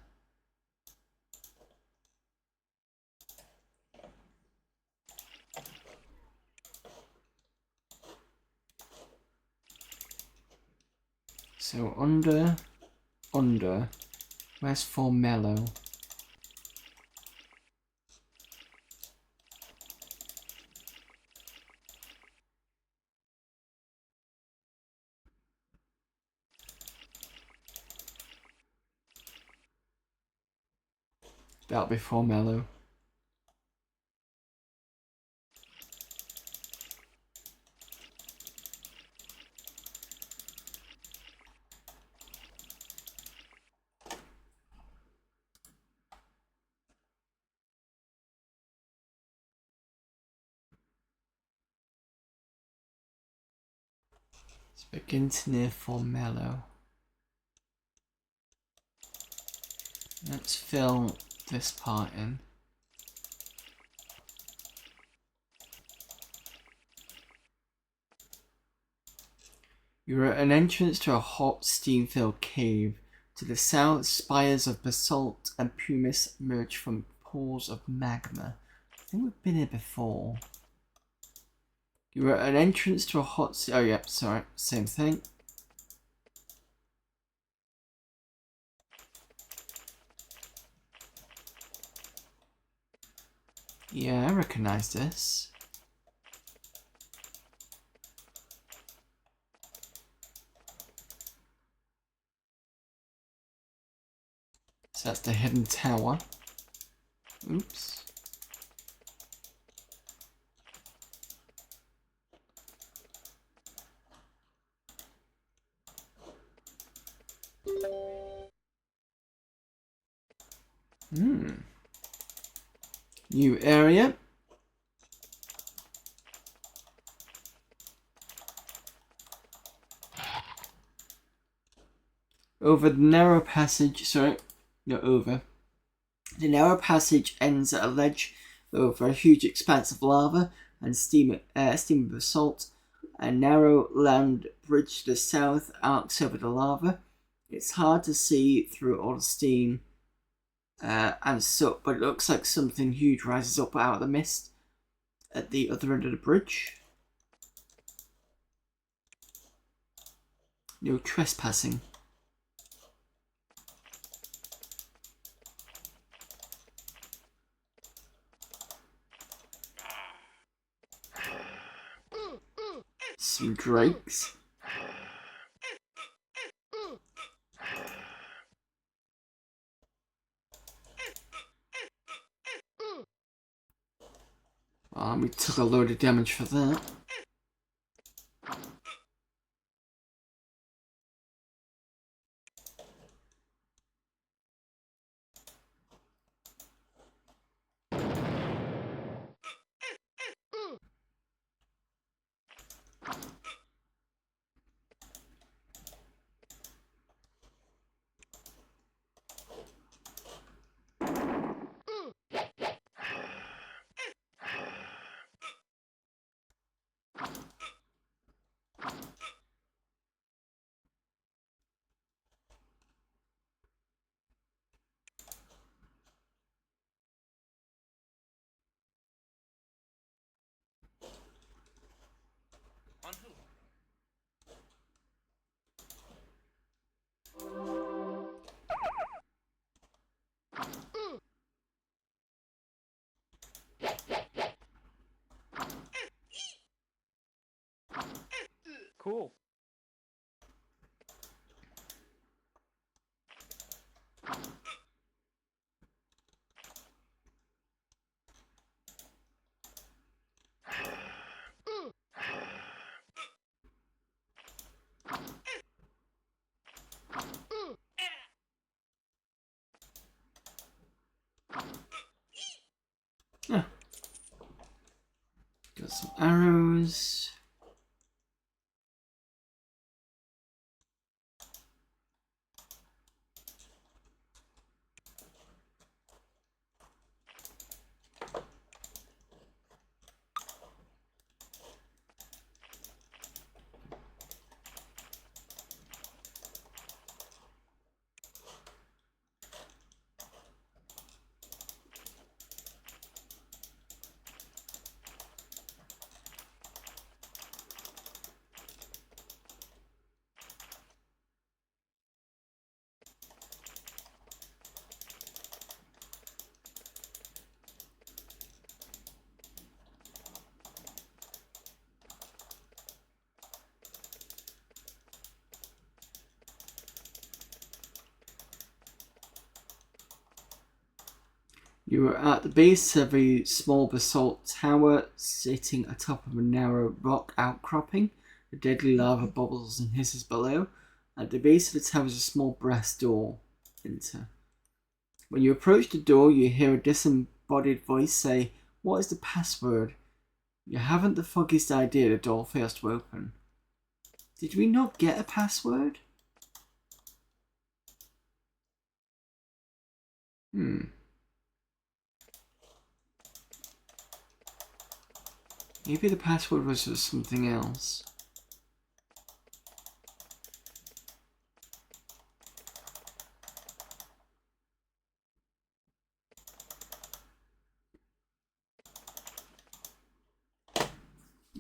So under, where's Formello? That'll be Formello. Let's begin to near Formello. Let's fill this part in. You're at an entrance to a hot, steam-filled cave. To the south, spires of basalt and pumice emerge from pools of magma. I think we've been here before. You're at an entrance to a hot... Oh, yep, sorry. Same thing. Yeah, I recognise this. So that's the hidden tower. Oops. New area. Over the narrow passage, sorry, no, over. The narrow passage ends at a ledge over a huge expanse of lava and steam basalt. A narrow land bridge to the south arcs over the lava. It's hard to see through all the steam and soot, but it looks like something huge rises up out of the mist at the other end of the bridge. No trespassing. Some drakes. We took a load of damage for that. Cool. Yeah. Got some arrows. You are at the base of a small basalt tower sitting atop of a narrow rock outcropping. The deadly lava bubbles and hisses below. At the base of the tower is a small brass door. Enter. When you approach the door, you hear a disembodied voice say, "What is the password?" You haven't the foggiest idea. The door fails to open. Did we not get a password? Maybe the password was for something else.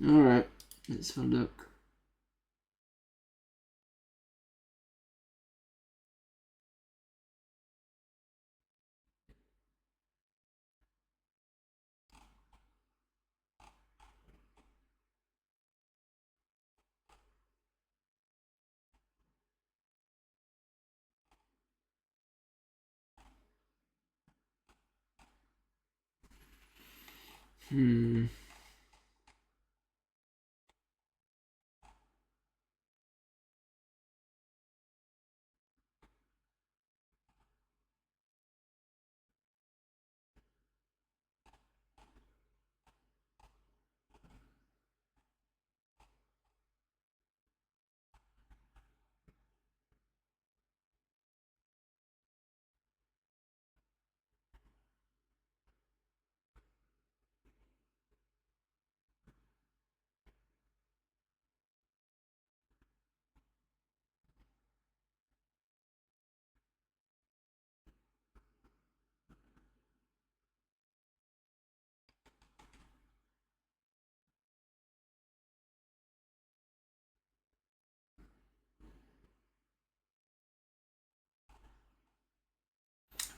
Alright, let's have a look. Hmm.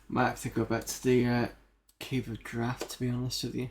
Might have to go back to the Cave of Draft, to be honest with you.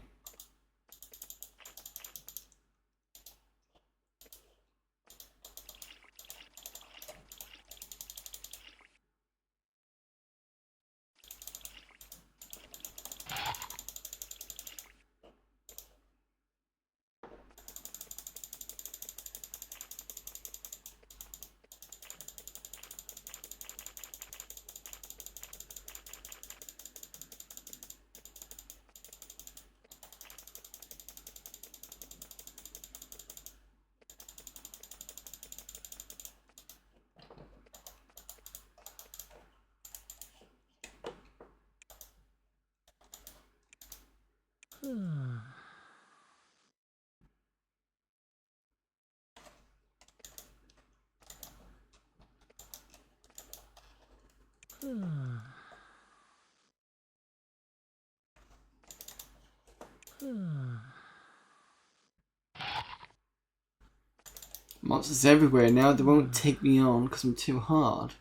Monsters everywhere now, they won't take me on because I'm too hard.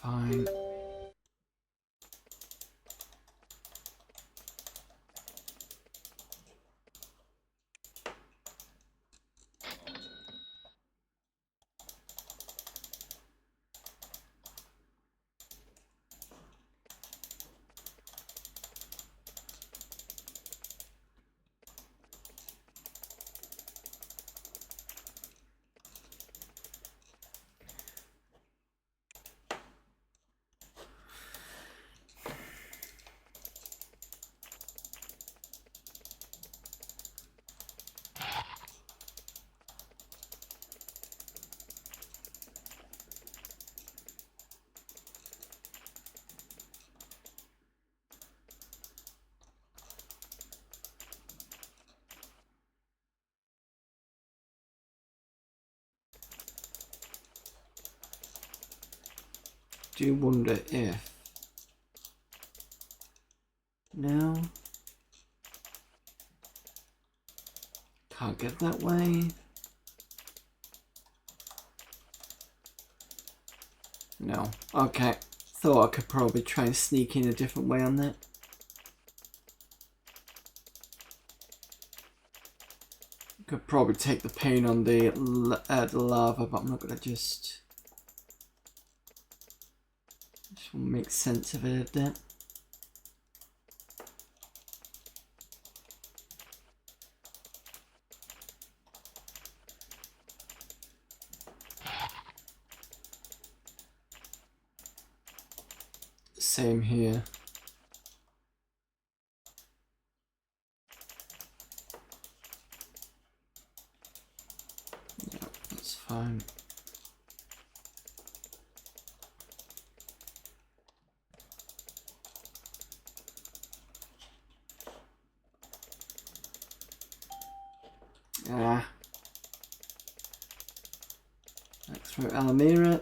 Fine. Do wonder if... No. Can't get that way. No. Okay. Thought I could probably try and sneak in a different way on that. Could probably take the pain on the lava, but I'm not gonna just want to make sense of it a bit. Same here. Yeah, that's fine. Ah. Let's throw Alamira.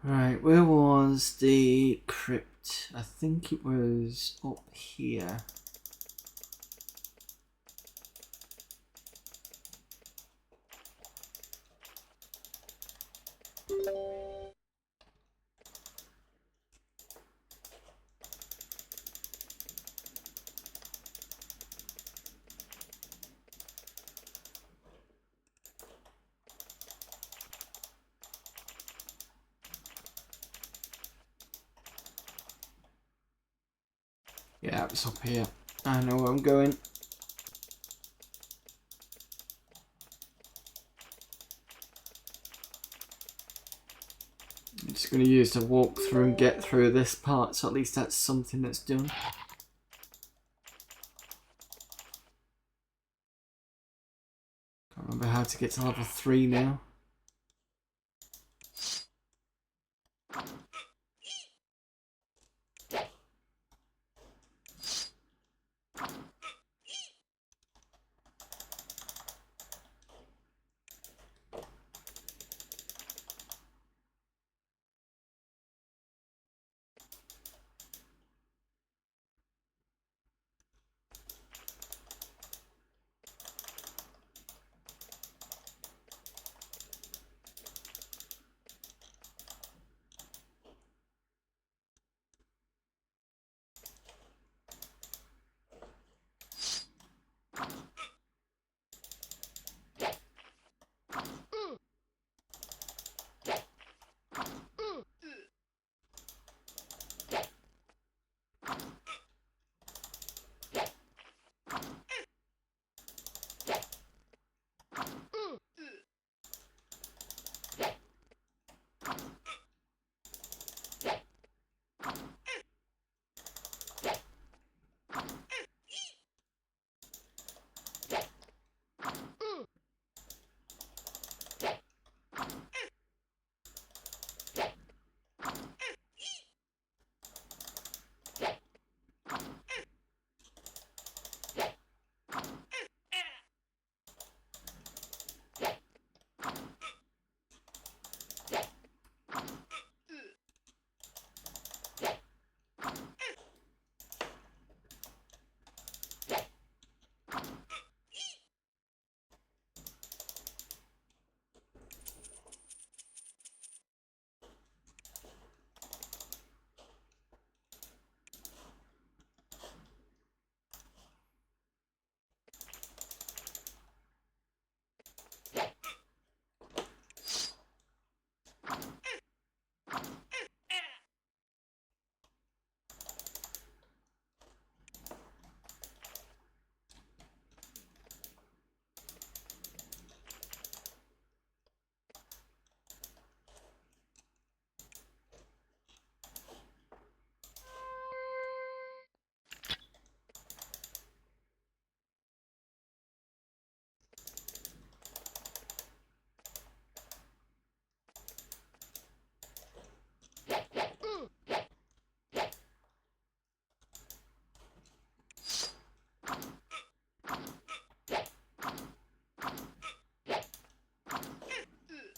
Right, where was the crypt? I think it was up here. Yeah, it's up here. I know where I'm going. I'm just going to use the walkthrough and get through this part, so at least that's something that's done. Can't remember how to get to level 3 now.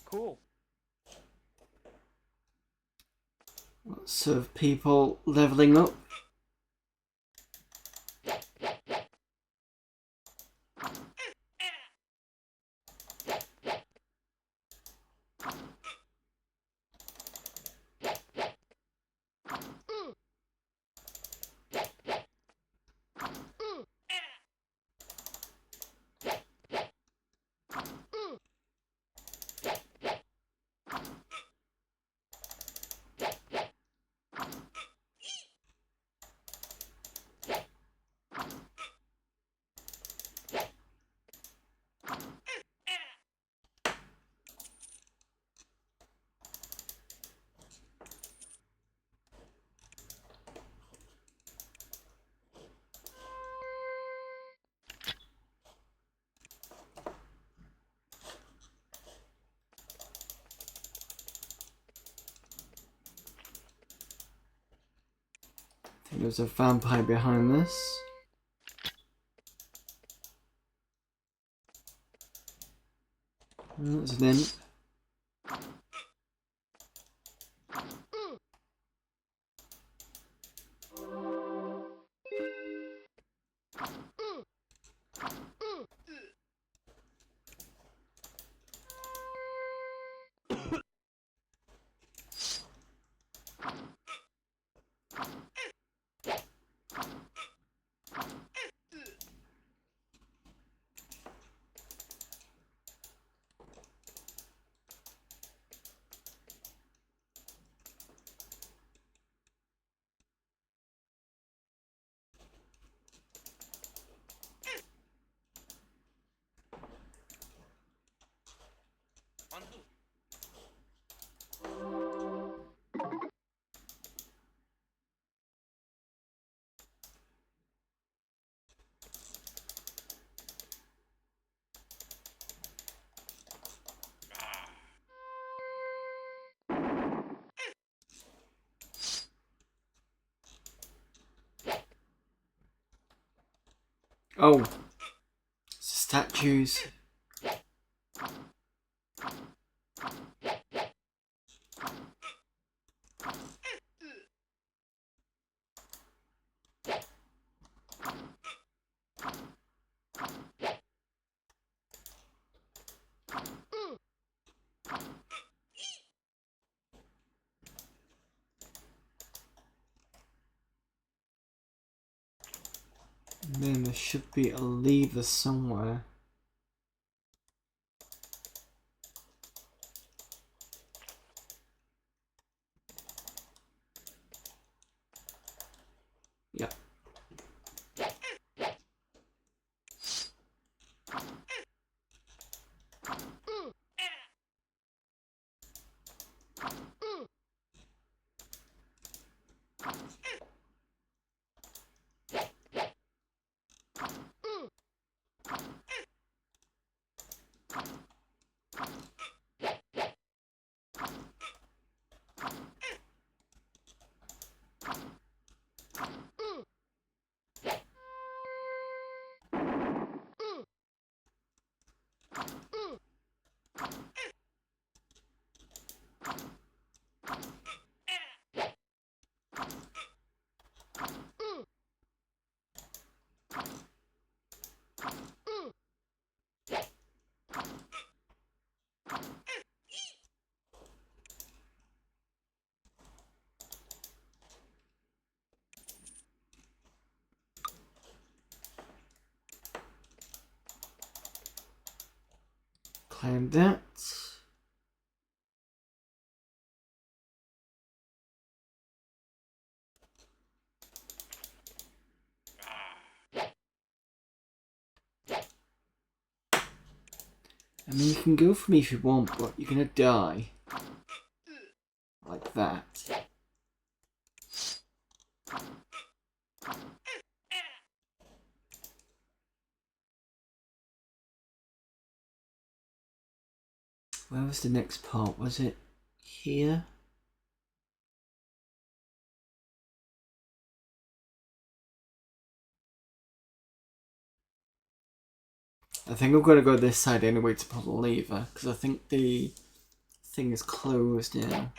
Cool. Lots of people leveling up. I think there's a vampire behind this. That's an imp. Oh, statues. And then there should be a lever somewhere. Yep. Climb that. I mean, you can go for me if you want, but you're gonna die. Like that. Where was the next part? Was it here? I think I'm gonna go this side anyway to pull the lever, because I think the thing is closed now.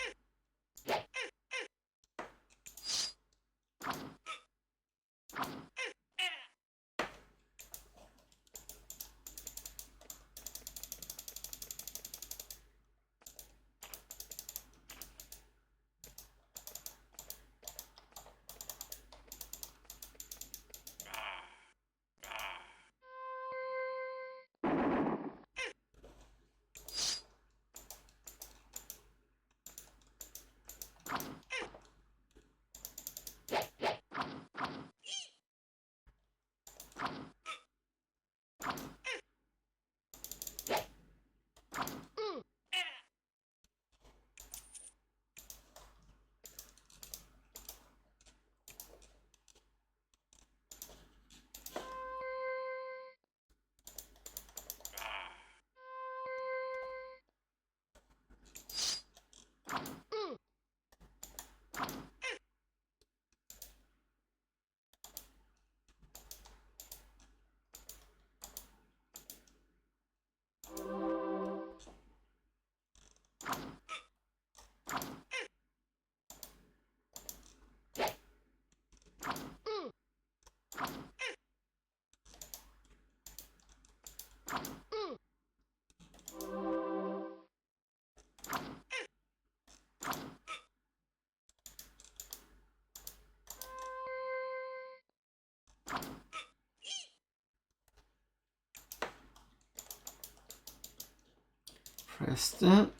Press that.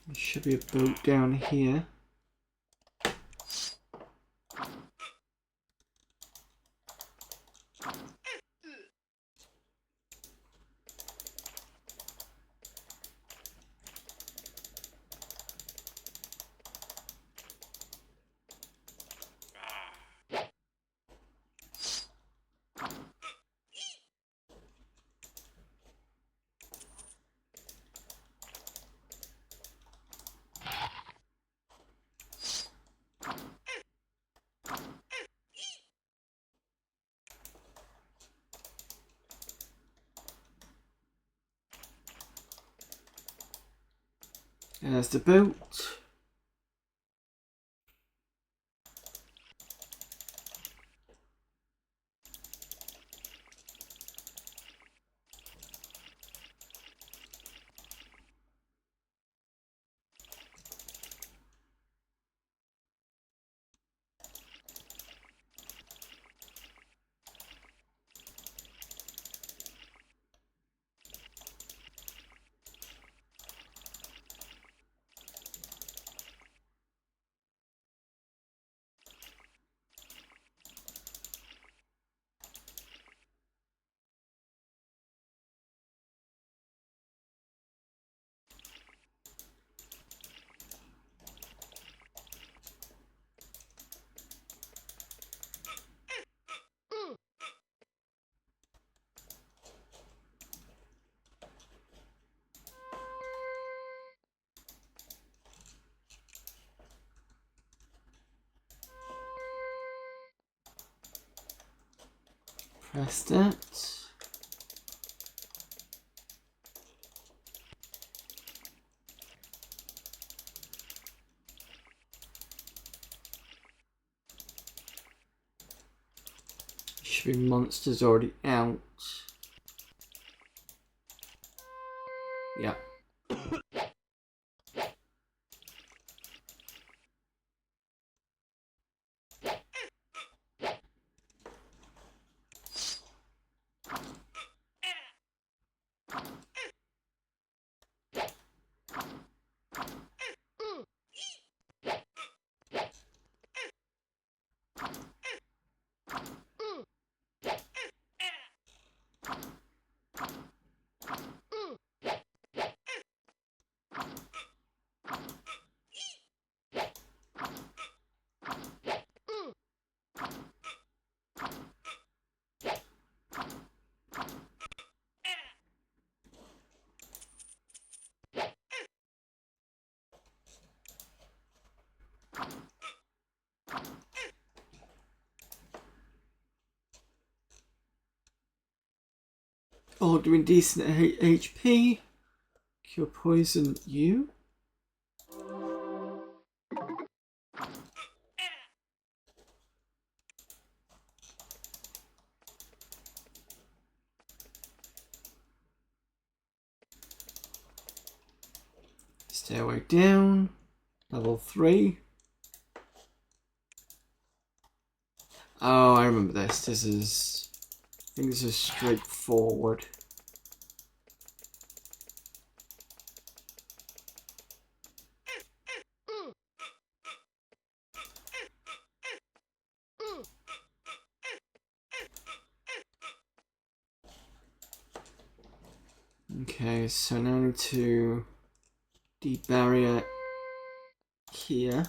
There should be a boat down here. There's the boat. Press that. Should be monsters already out. Yeah. Oh, doing decent at HP. Cure poison you. Stairway down. Level 3. Oh, I remember this. I think this is straightforward. Okay, so now I need to debarrier here.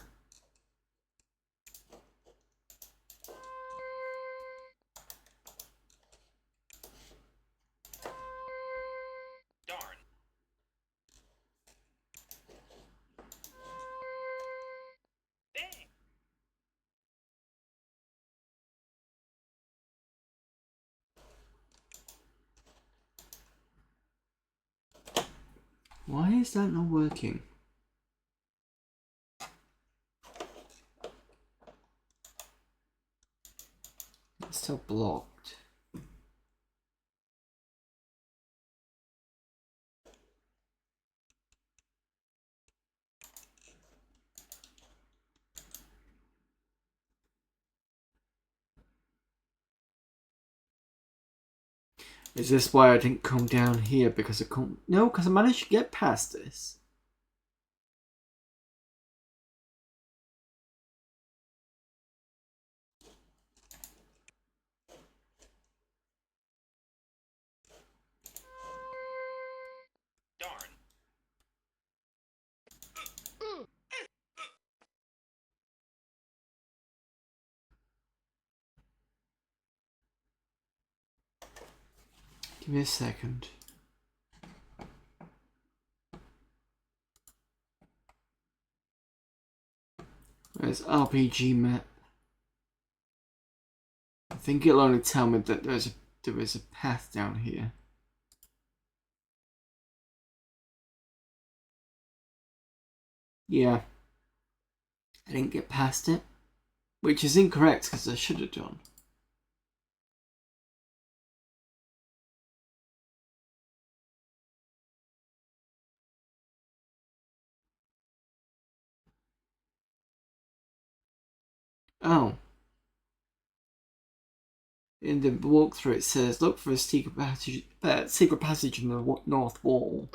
Darn. Dang. Why is that not working? It's still blocked. Is this why I didn't come down here? Because I couldn't... No, because I managed to get past this. Darn. Give me a second. Where's RPG map? I think it'll only tell me that there is a path down here. Yeah, I didn't get past it, which is incorrect because I should have done. Oh, in the walkthrough it says look for a secret passage in the north wall.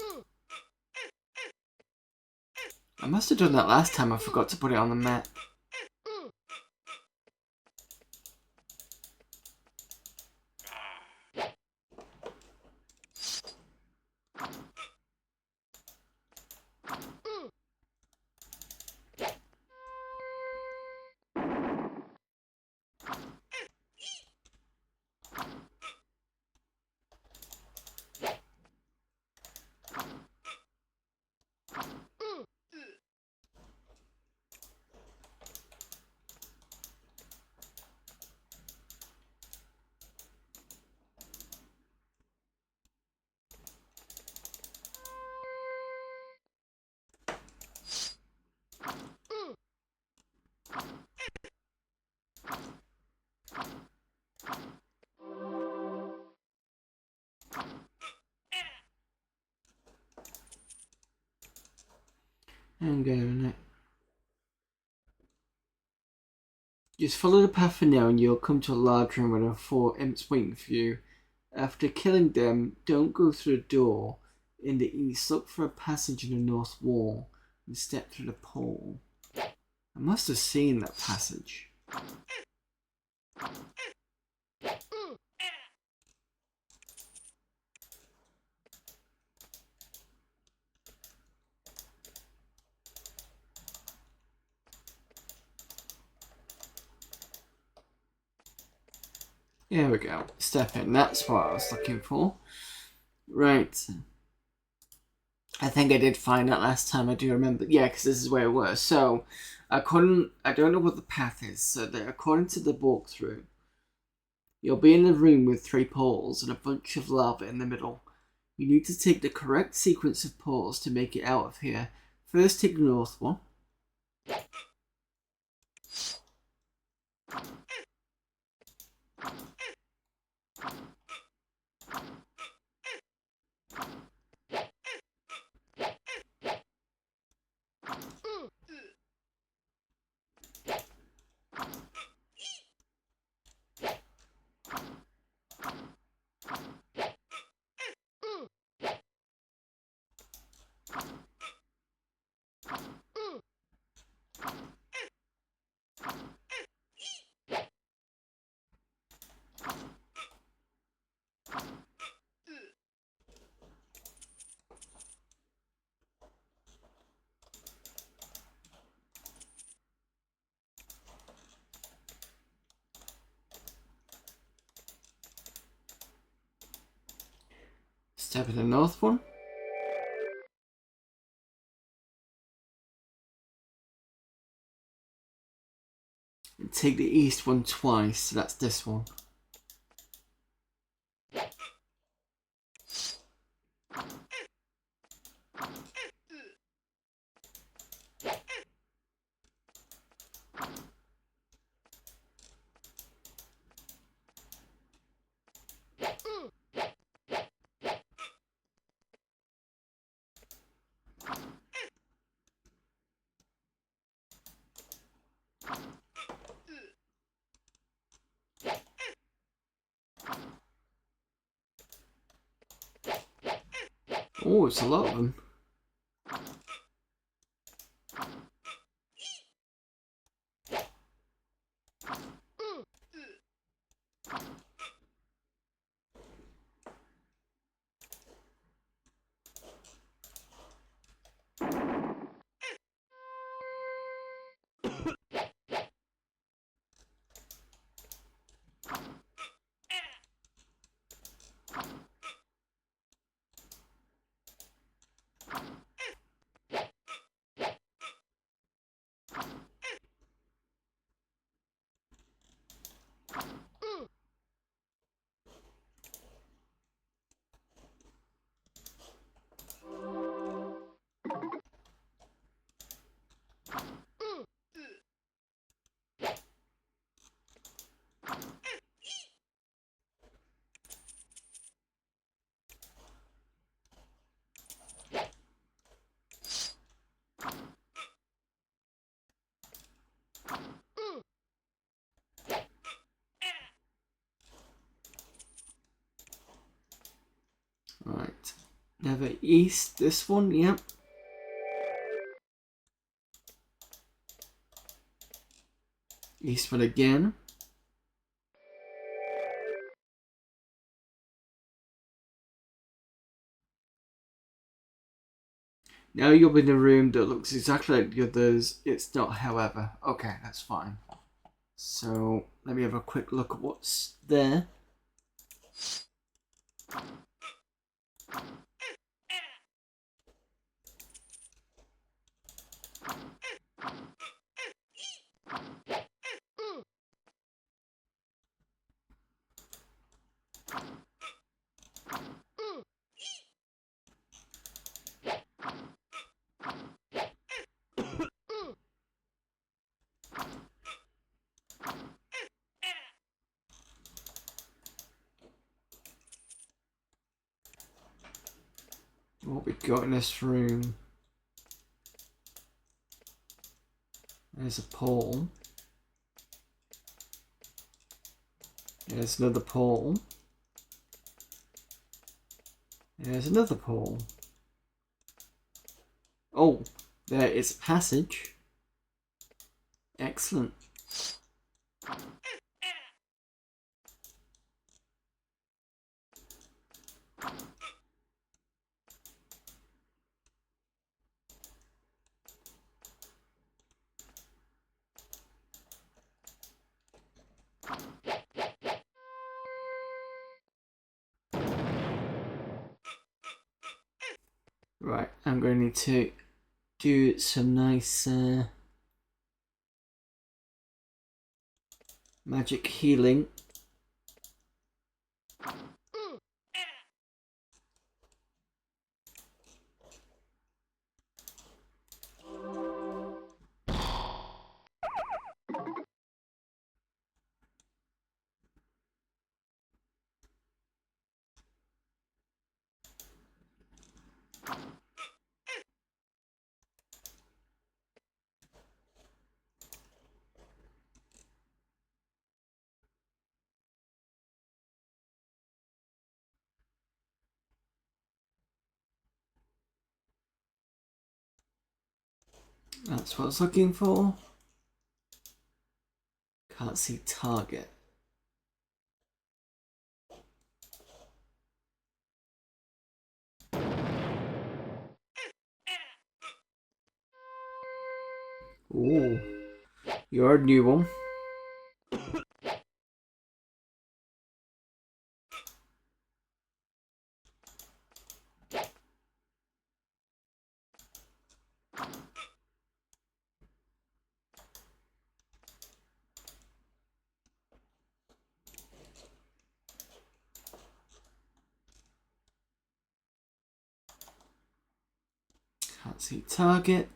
I must have done that last time. I forgot to put it on the map. I'm going it. Just follow the path for now and you'll come to a large room where there are 4 imps waiting for you. After killing them, don't go through the door in the east. Look for a passage in the north wall and step through the pole. I must have seen that passage. Here we go. Step in. That's what I was looking for. Right. I think I did find that last time. I do remember. Yeah, because this is where it was. So, I don't know what the path is. So, according to the walkthrough, you'll be in a room with 3 poles and a bunch of lava in the middle. You need to take the correct sequence of poles to make it out of here. First, take the north one. Step in the north one. And take the east one twice. So that's this one. Oh, it's a lot of them. Never east. This one, yep. Eastward again. Now you're in a room that looks exactly like the others. It's not, however. Okay, that's fine. So let me have a quick look at what's there. What we got in this room. There's a pole. There's another pole. There's another pole. Oh, there is a passage. Excellent. Right, I'm going to need to do some nice magic healing. That's what I was looking for. Can't see target. Ooh, you're a new one. Can't see target.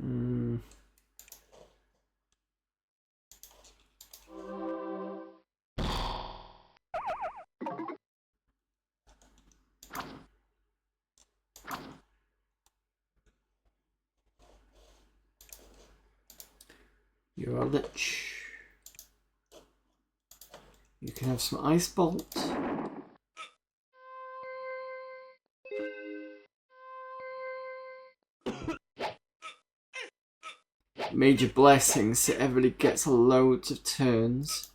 Hmm. You're a lich. You can have some ice bolt. Major blessings, so everybody gets loads of turns.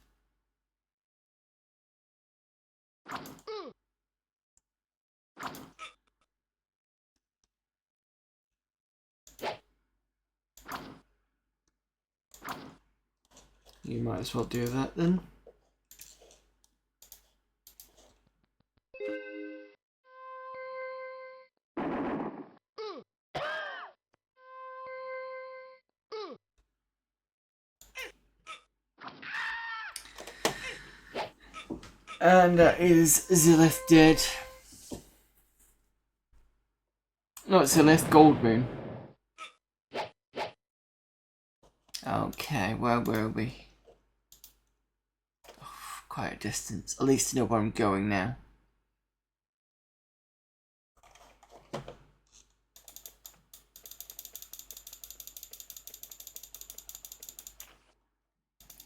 You might as well do that then. And is Zilith dead? No, What's the left gold moon? Okay, where were we? Oh, quite a distance. At least I know where I'm going now.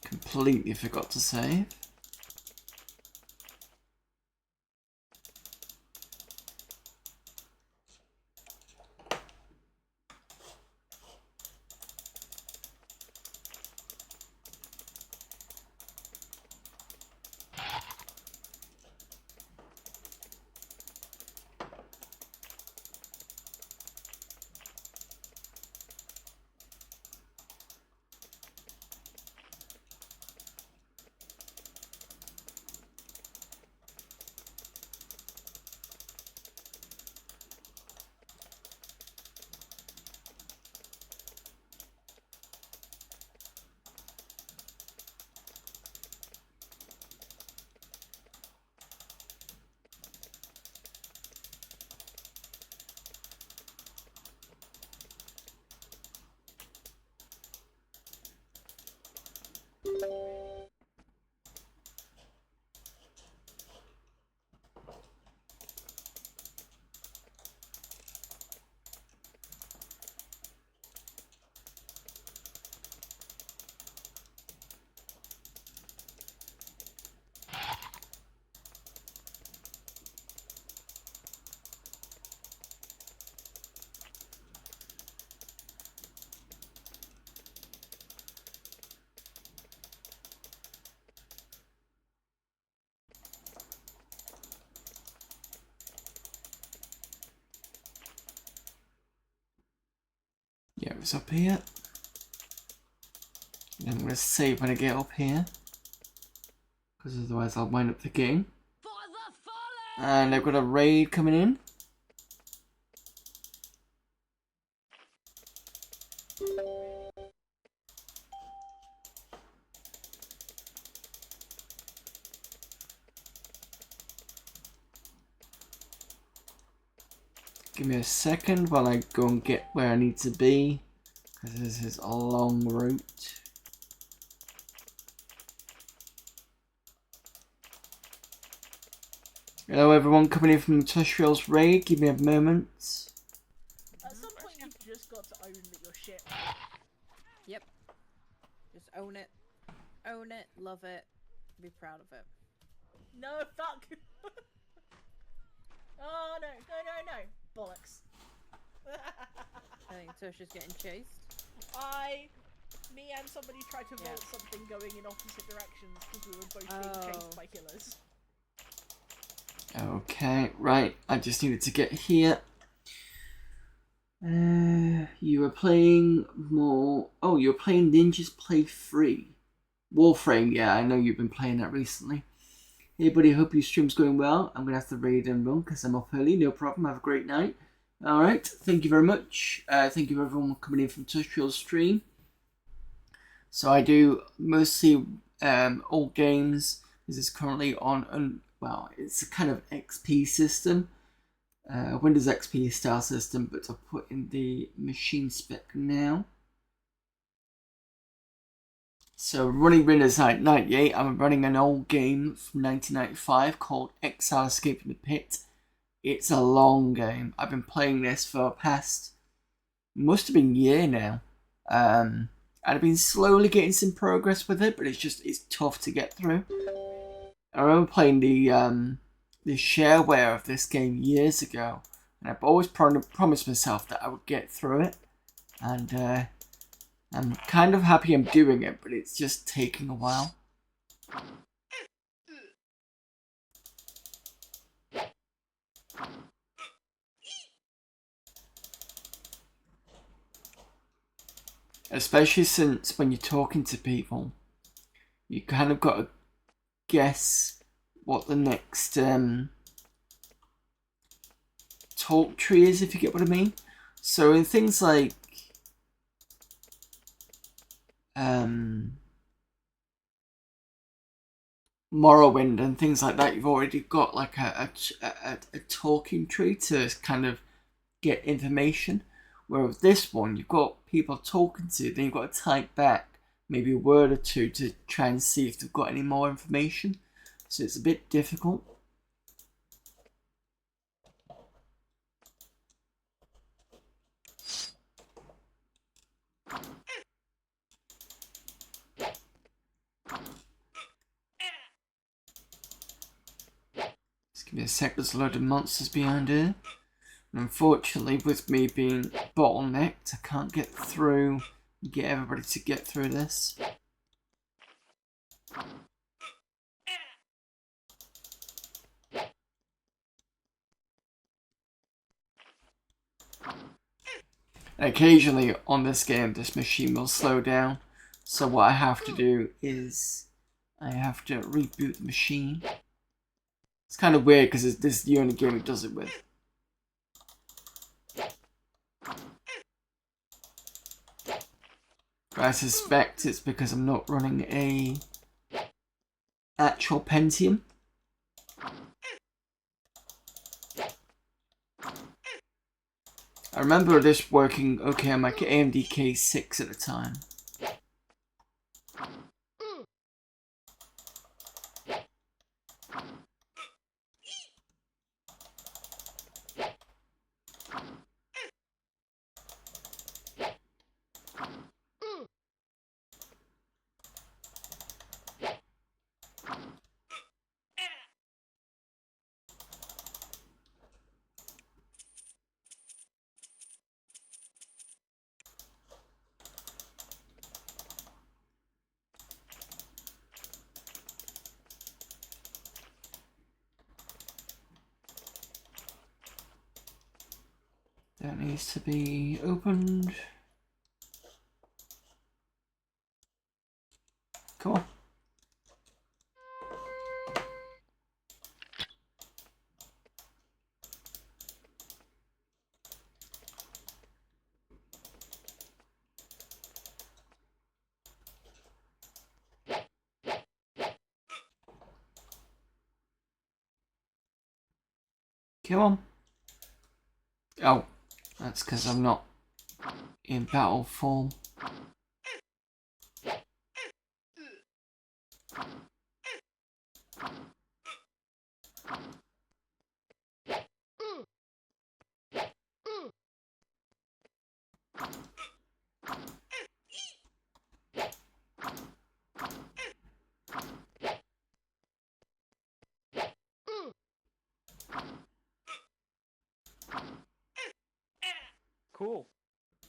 Completely forgot to save. Yeah, it's up here. And I'm going to save when I get up here. Because otherwise I'll wind up the game. And I've got a raid coming in. Give me a second while I go and get where I need to be. Because this is a long route. Hello everyone coming in from the Tushrails raid, give me a moment. At some point you've just got to own that you're shit. Yep. Just own it. Own it, love it, be proud of it. No, fuck! Oh no, no. Bollocks. I think Tush is getting chased. Me and somebody tried to vault something going in opposite directions because we were both being chased by killers. Okay, right, I just needed to get here. You were playing more... Oh, you were playing Ninjas Play Free. Warframe, yeah, I know you've been playing that recently. Hey buddy, hope your stream's going well. I'm going to have to raid and run because I'm up early, no problem, have a great night. Alright, thank you very much. Thank you everyone coming in from Tushreal's stream. So I do mostly old games. This is currently on, well, it's a kind of XP system. Windows XP style system, but I'll put in the machine spec now. So running Windows 98, I'm running an old game from 1995 called Exile Escape from the Pit. It's a long game. I've been playing this for the past, must have been a year now. And I've been slowly getting some progress with it, but it's tough to get through. I remember playing the shareware of this game years ago, and I've always promised myself that I would get through it, and I'm kind of happy I'm doing it, but it's just taking a while. Especially since when you're talking to people, you kind of got to guess what the next talk tree is, if you get what I mean. So in things like Morrowind and things like that, you've already got like a talking tree to kind of get information. Where with this one, you've got people talking to you, then you've got to type back maybe a word or two to try and see if they've got any more information. So it's a bit difficult. Just give me a sec, there's a load of monsters behind here. And unfortunately, with me being bottlenecked, I can't get through, get everybody to get through this. And occasionally on this game, this machine will slow down. So what I have to do is I have to reboot the machine. It's kind of weird because this is the only game it does it with. But I suspect it's because I'm not running a actual Pentium. I remember this working okay on my AMD K6 at the time. That needs to be opened. Come on. Come on. Oh, that's because I'm not in battle form. Cool.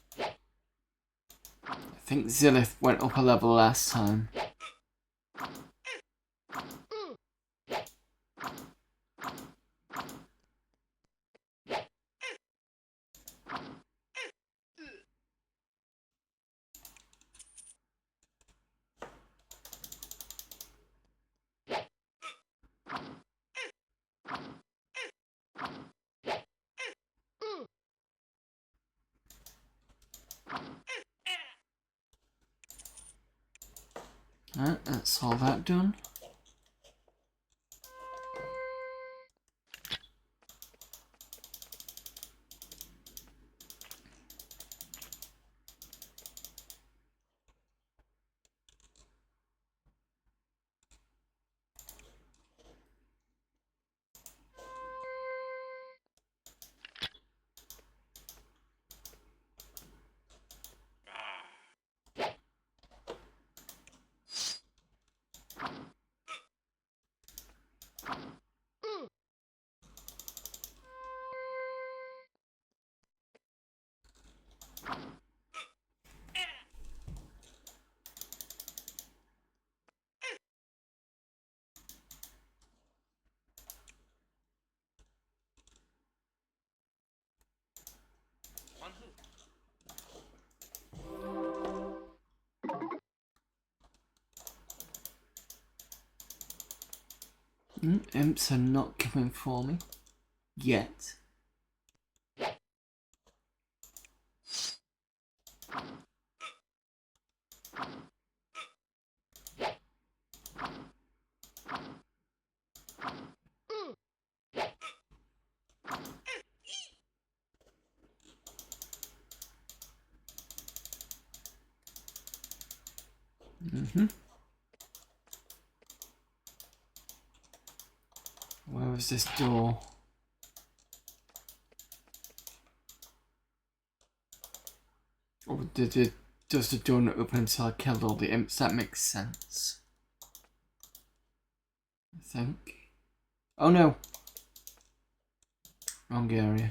I think Zilith went up a level last time. Alright, that's all that done. On who? Imps are not coming for me. Yet. Mm-hmm. Where was this door? Or does the door not open until I killed all the imps? That makes sense. I think. Oh no! Wrong area.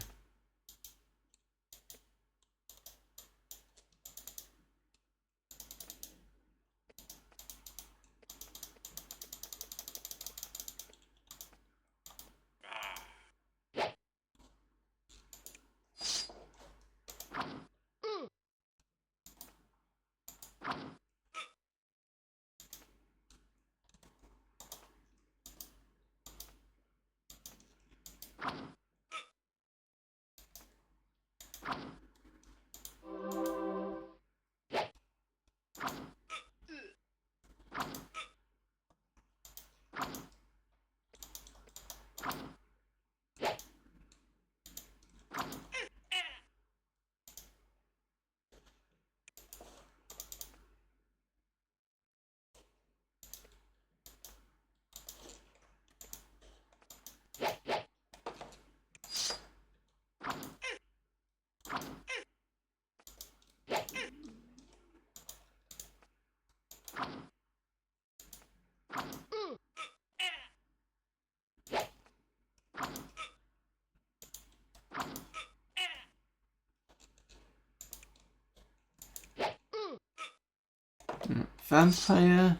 Vampire.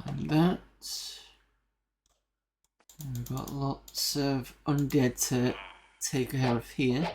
Climb that. And we've got lots of undead to take care of here.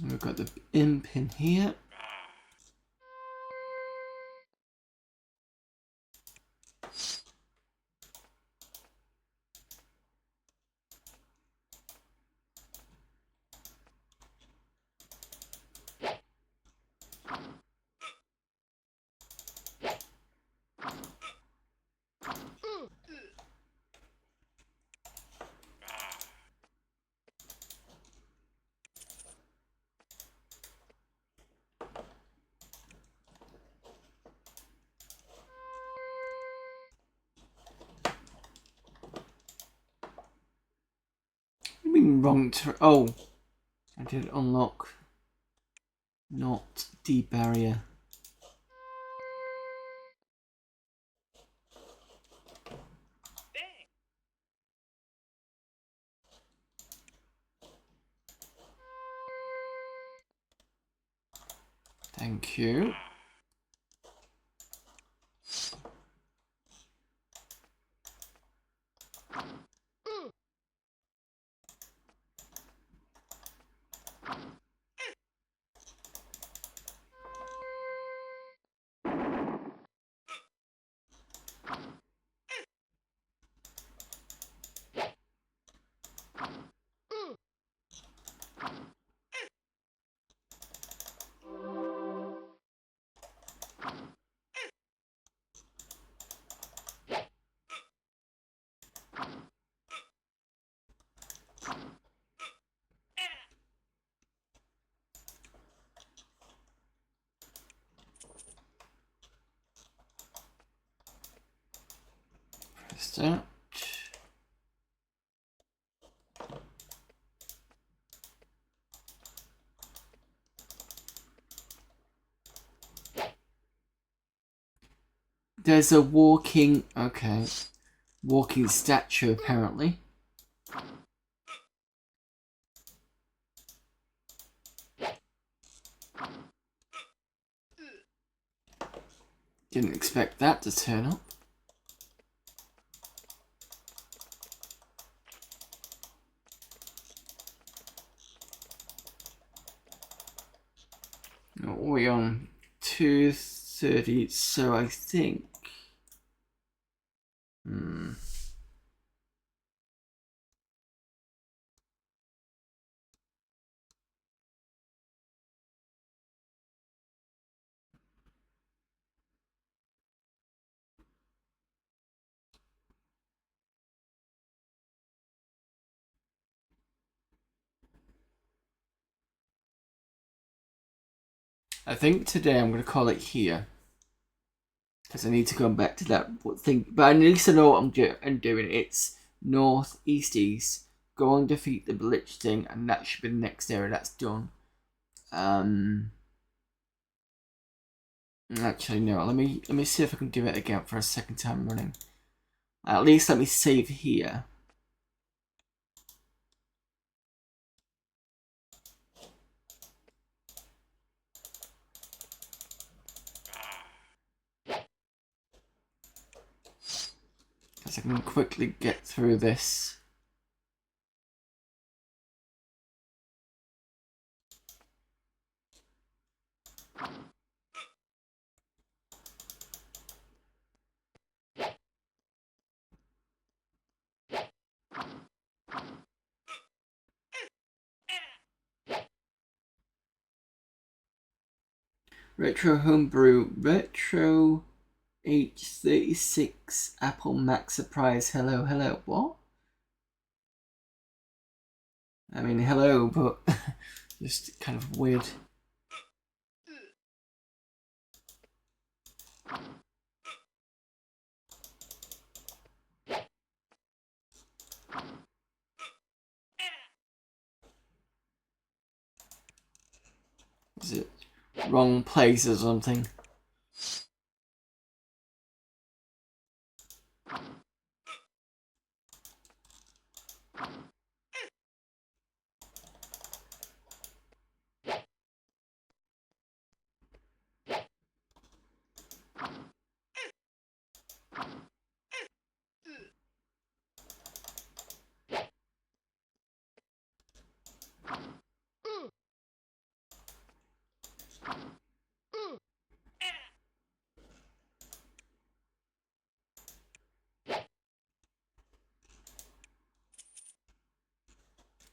And we've got the imp in here. I've been wrong to. Oh, I did unlock. Not the barrier. Dang. Thank you. that. There's a walking statue apparently. Didn't expect that to turn up. We're on 2:30, so I think. I think today I'm going to call it here. Because I need to go back to that thing. But at least I know what I'm doing. It's north, east, east. Go and defeat the Blitz thing. And that should be the next area that's done. Actually, no. Let me see if I can do it again for a second time running. At least let me save here. Because I can quickly get through this. Retro Homebrew, Retro H36, Apple Mac Surprise, hello, hello, what? I mean, hello, but just kind of weird. Is it wrong place or something?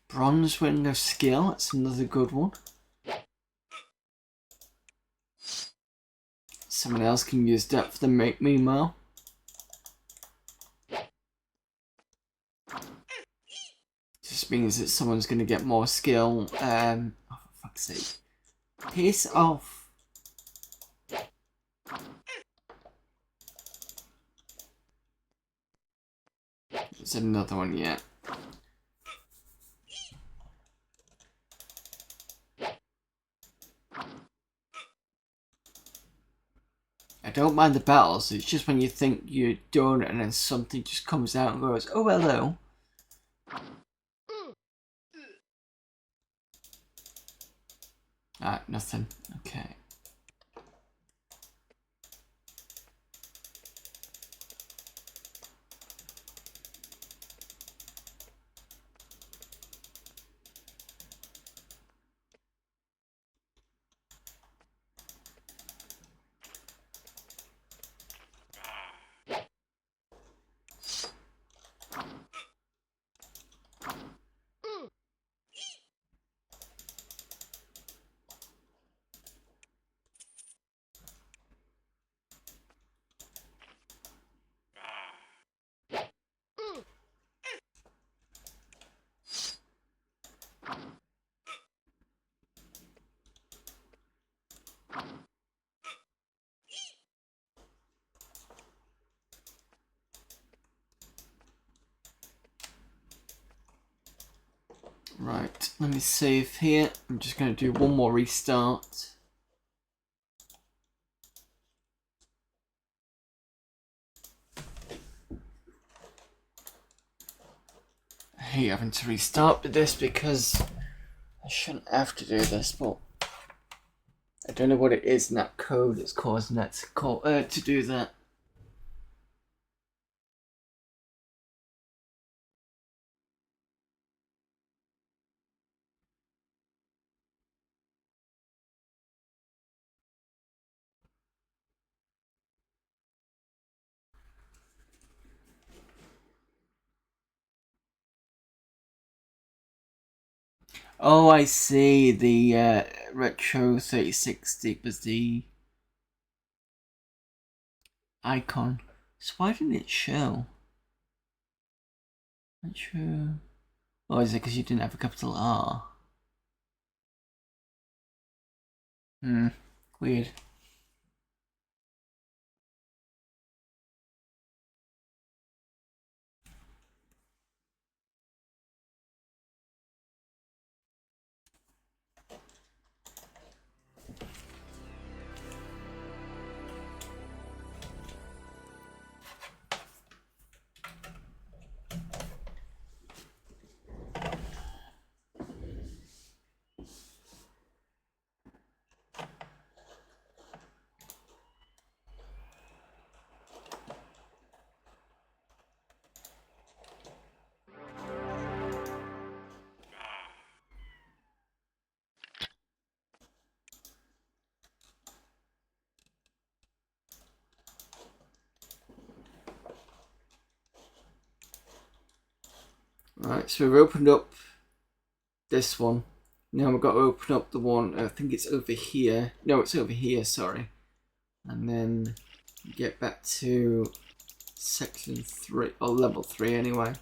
Bronze Ring of Skill, that's another good one. Someone else can use that for the meanwhile. Just means that someone's going to get more skill. Oh, for fuck's sake. Piss off. There's another one yet. I don't mind the battles, it's just when you think you're done and then something just comes out and goes, oh hello. Ah, nothing. Okay. Right, let me save here. I'm just going to do one more restart. I hate having to restart with this because I shouldn't have to do this, but I don't know what it is in that code that's causing that to do that. Oh, I see. The Retro 3060 was the icon. So why didn't it show? Retro. Oh, is it because you didn't have a capital R? Weird. Right, so we've opened up this one. Now we've got to open up the one, I think it's over here. No, it's over here, sorry. And then get back to section 3, or level 3 anyway.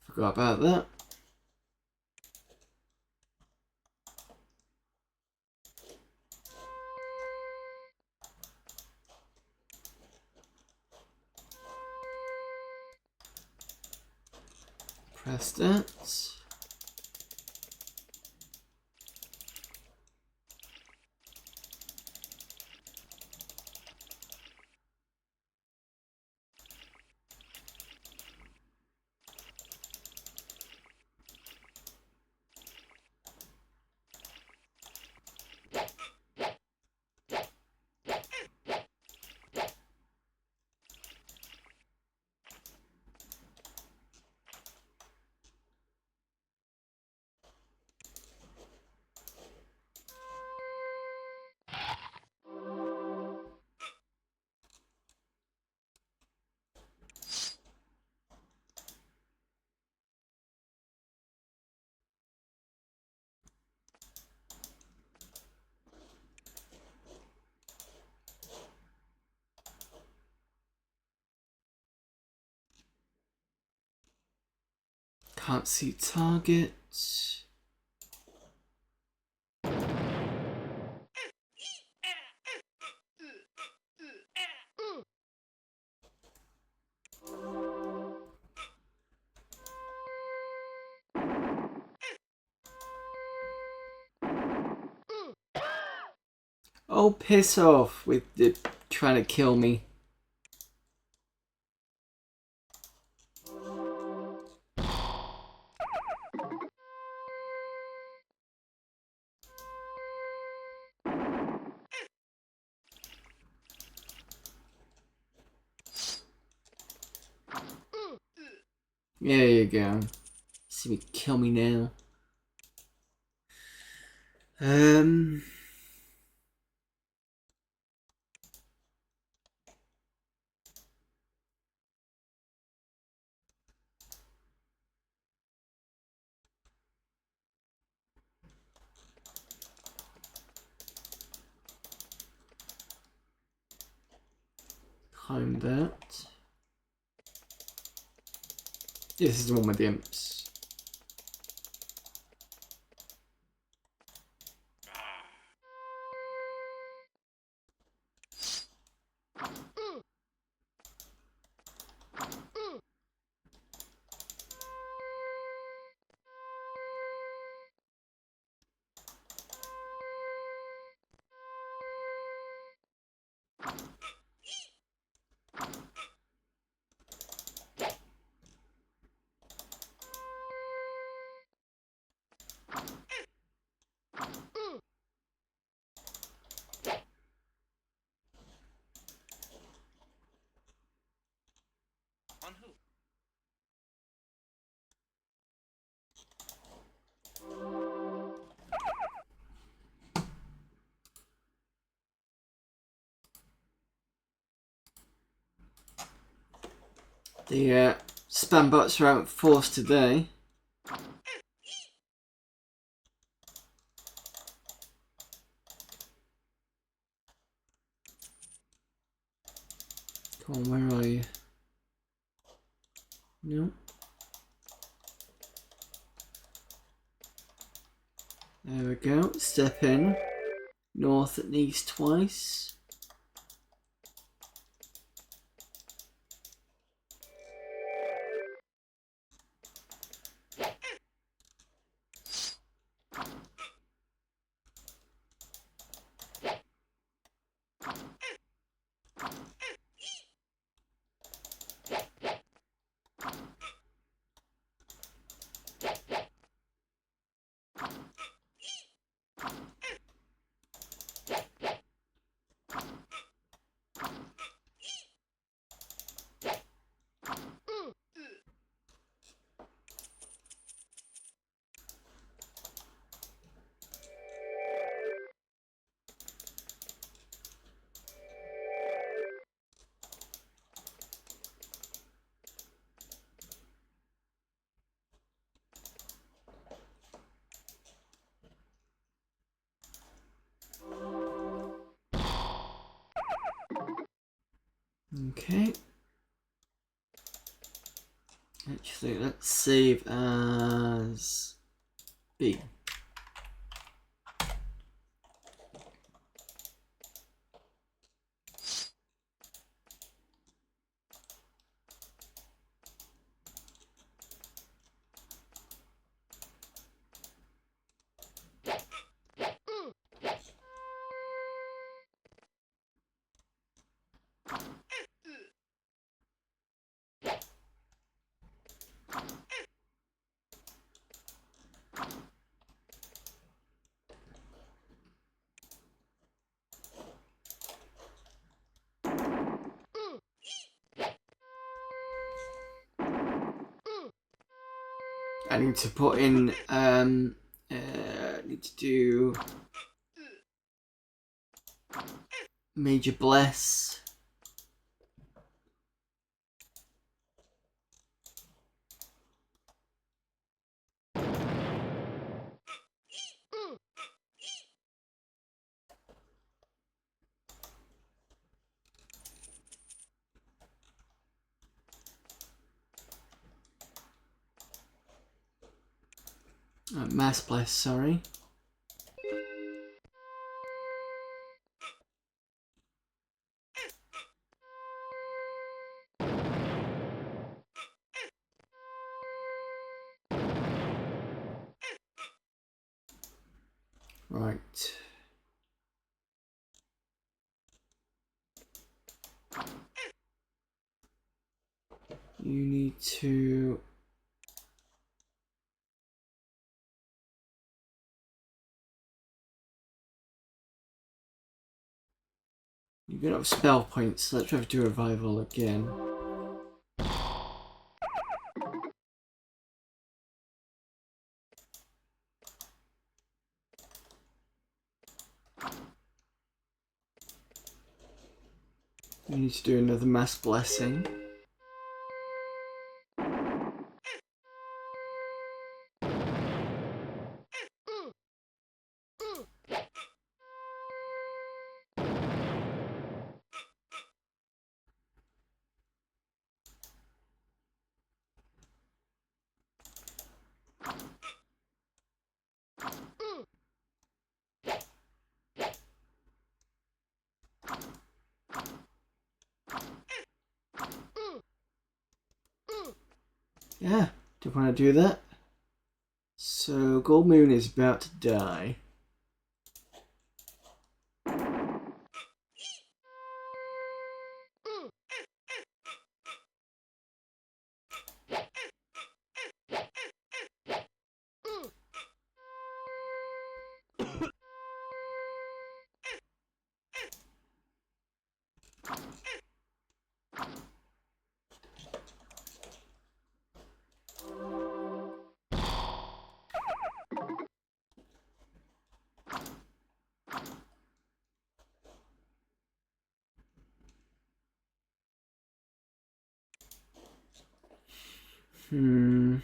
Forgot about that. Press that. Can't see target. Oh, piss off with the trying to kill me. There you go. See me kill me now. Time that. This is the one with the imps. On who? The spam bots are out in force today. Come on, where are you? No. There we go. Step in. North at least twice. Okay. Actually, let's save as B. I need to put in, need to do Major Bless. Mass Bless, sorry. Right. You need to... You get up spell points, so let's have to do revival again. You need to do another mass blessing. Yeah, do want to do that. So Gold Moon is about to die. Hmm.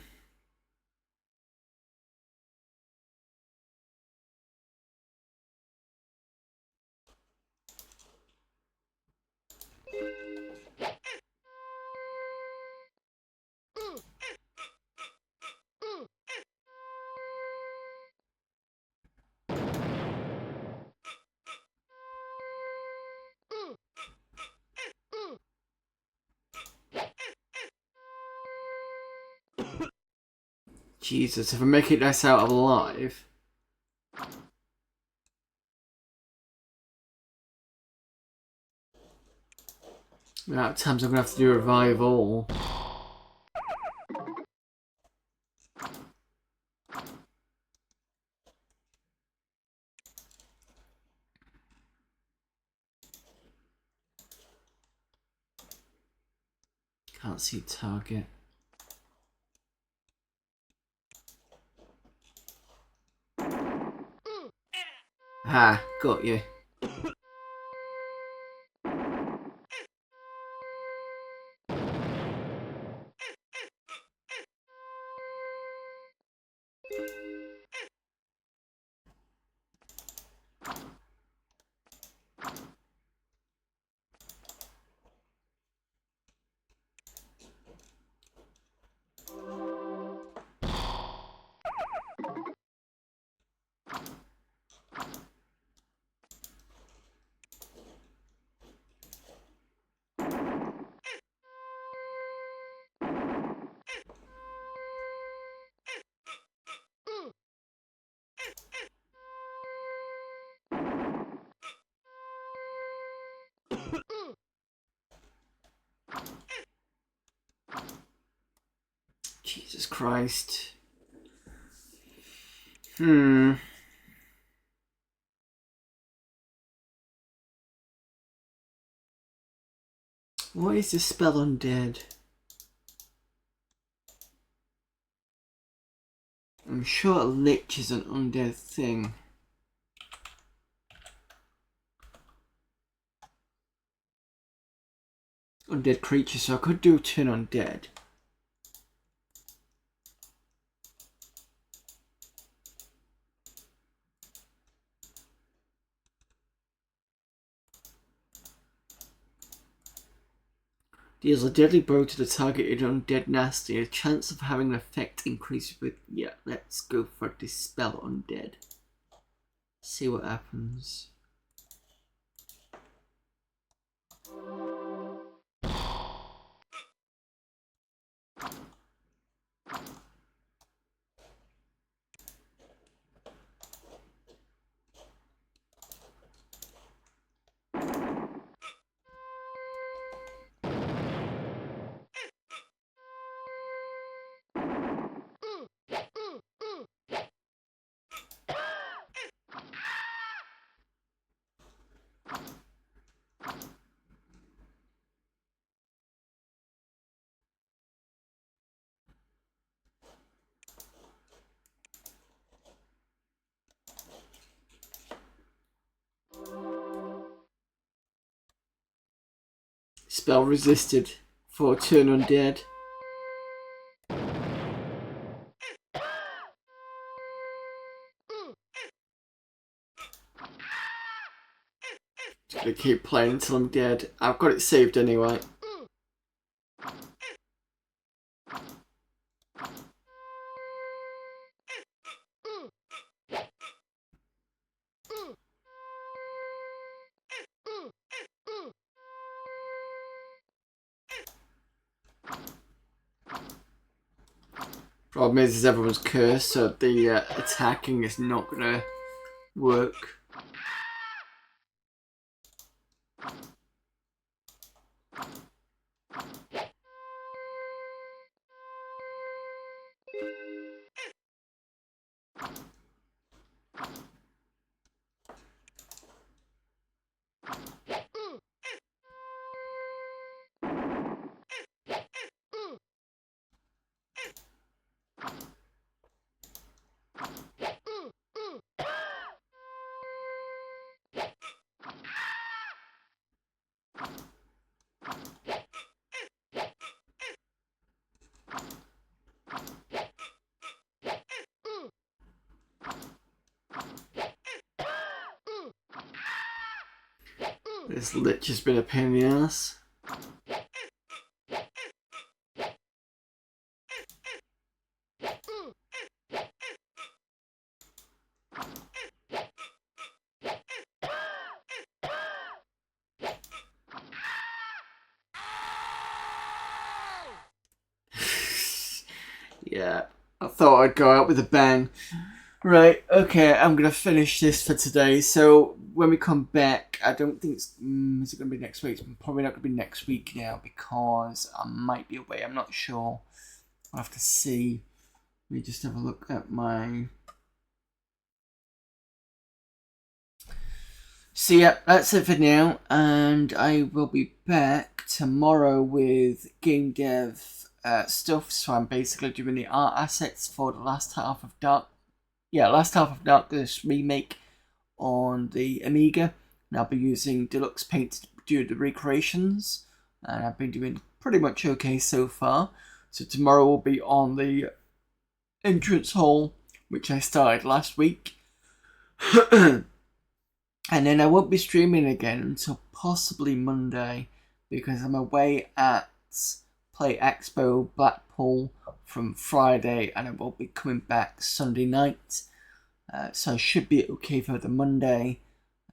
Jesus, if I make it this out alive. The amount of times I'm gonna have to do a revive all. Can't see target. Ah, got you. Jesus Christ. Hmm. What is this spell undead? I'm sure a lich is an undead thing. Undead creature, so I could do turn undead. Deals a deadly blow to the targeted undead nasty. A chance of having an effect increases with... Yeah, let's go for Dispel Undead. See what happens. Spell resisted for turn undead. Just gonna keep playing until I'm dead. I've got it saved anyway. Problem is everyone's cursed, so the attacking is not gonna work. This lich has been a pain in the ass. Yeah, I thought I'd go out with a bang. Right, okay, I'm gonna finish this for today. So when we come back, I don't think it's is it gonna be next week? It's probably not gonna be next week now because I might be away. I'm not sure. I'll have to see. Let me just have a look at my. So yeah, that's it for now, and I will be back tomorrow with game dev stuff. So I'm basically doing the art assets for the last half of Darkness remake on the Amiga, and I'll be using Deluxe Paint to do the recreations, and I've been doing pretty much okay so far. So tomorrow will be on the entrance hall, which I started last week. And then I won't be streaming again until possibly Monday because I'm away at Play Expo Blackpool from Friday and I will be coming back Sunday night. So I should be okay for the Monday.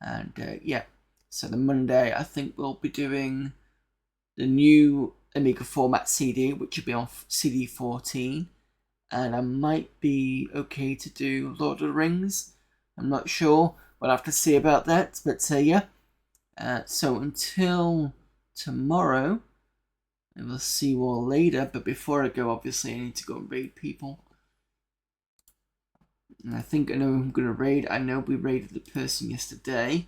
And yeah, so the Monday I think we'll be doing the new Amiga format CD, which will be on CD 14. And I might be okay to do Lord of the Rings. I'm not sure. We'll have to see about that. But yeah. So until tomorrow, and we'll see you all later. But before I go, obviously, I need to go and raid people. And I think I know who I'm going to raid. I know we raided the person yesterday.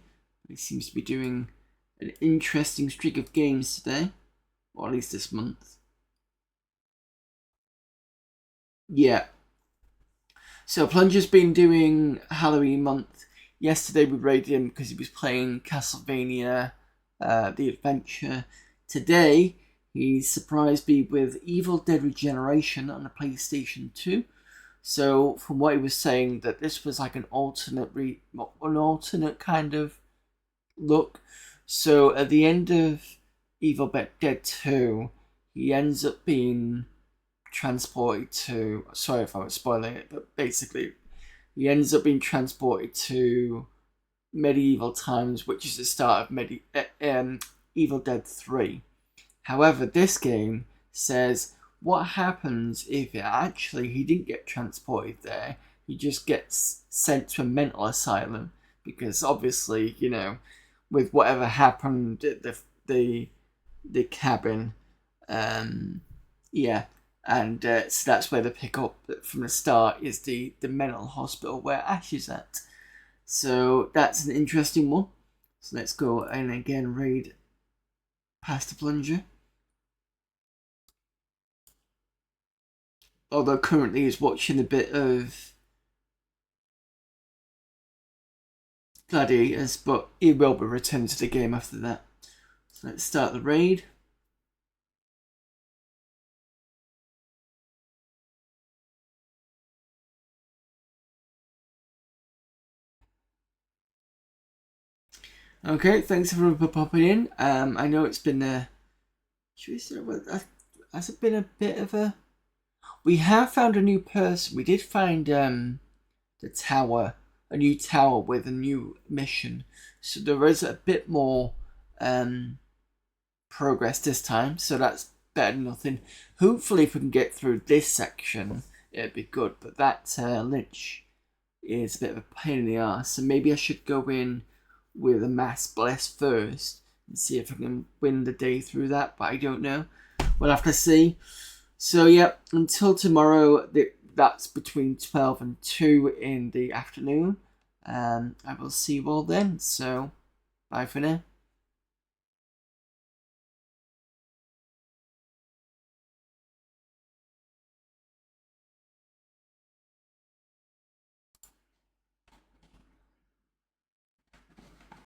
He seems to be doing an interesting streak of games today. Or at least this month. Yeah. So Plunger's been doing Halloween month. Yesterday we raided him because he was playing Castlevania The Adventure. Today he surprised me with Evil Dead Regeneration on the PlayStation 2. So from what he was saying, that this was like an alternate kind of look. So at the end of Evil Dead 2, he ends up being transported to. Sorry if I was spoiling it, but basically, he ends up being transported to medieval times, which is the start of Evil Dead 3. However, this game says what happens if he didn't get transported there. He just gets sent to a mental asylum because obviously, you know, with whatever happened at the cabin, yeah, and so that's where they pick up from the start is the mental hospital where Ash is at. So that's an interesting one. So let's go and again raid Pasta Plunger. Although currently he's watching a bit of Gladiators, but he will be returned to the game after that. So let's start the raid. Okay, thanks everyone for popping in. I know it's been has it been a bit of a... We have found a new person. We did find the tower, a new tower with a new mission. So there is a bit more progress this time. So that's better than nothing. Hopefully if we can get through this section, it'd be good. But that Lynch is a bit of a pain in the arse. So maybe I should go in with a Mass Bless first and see if I can win the day through that. But I don't know. We'll have to see. So yeah, until tomorrow, that's between 12 and 2 in the afternoon. I will see you all then. So bye for now.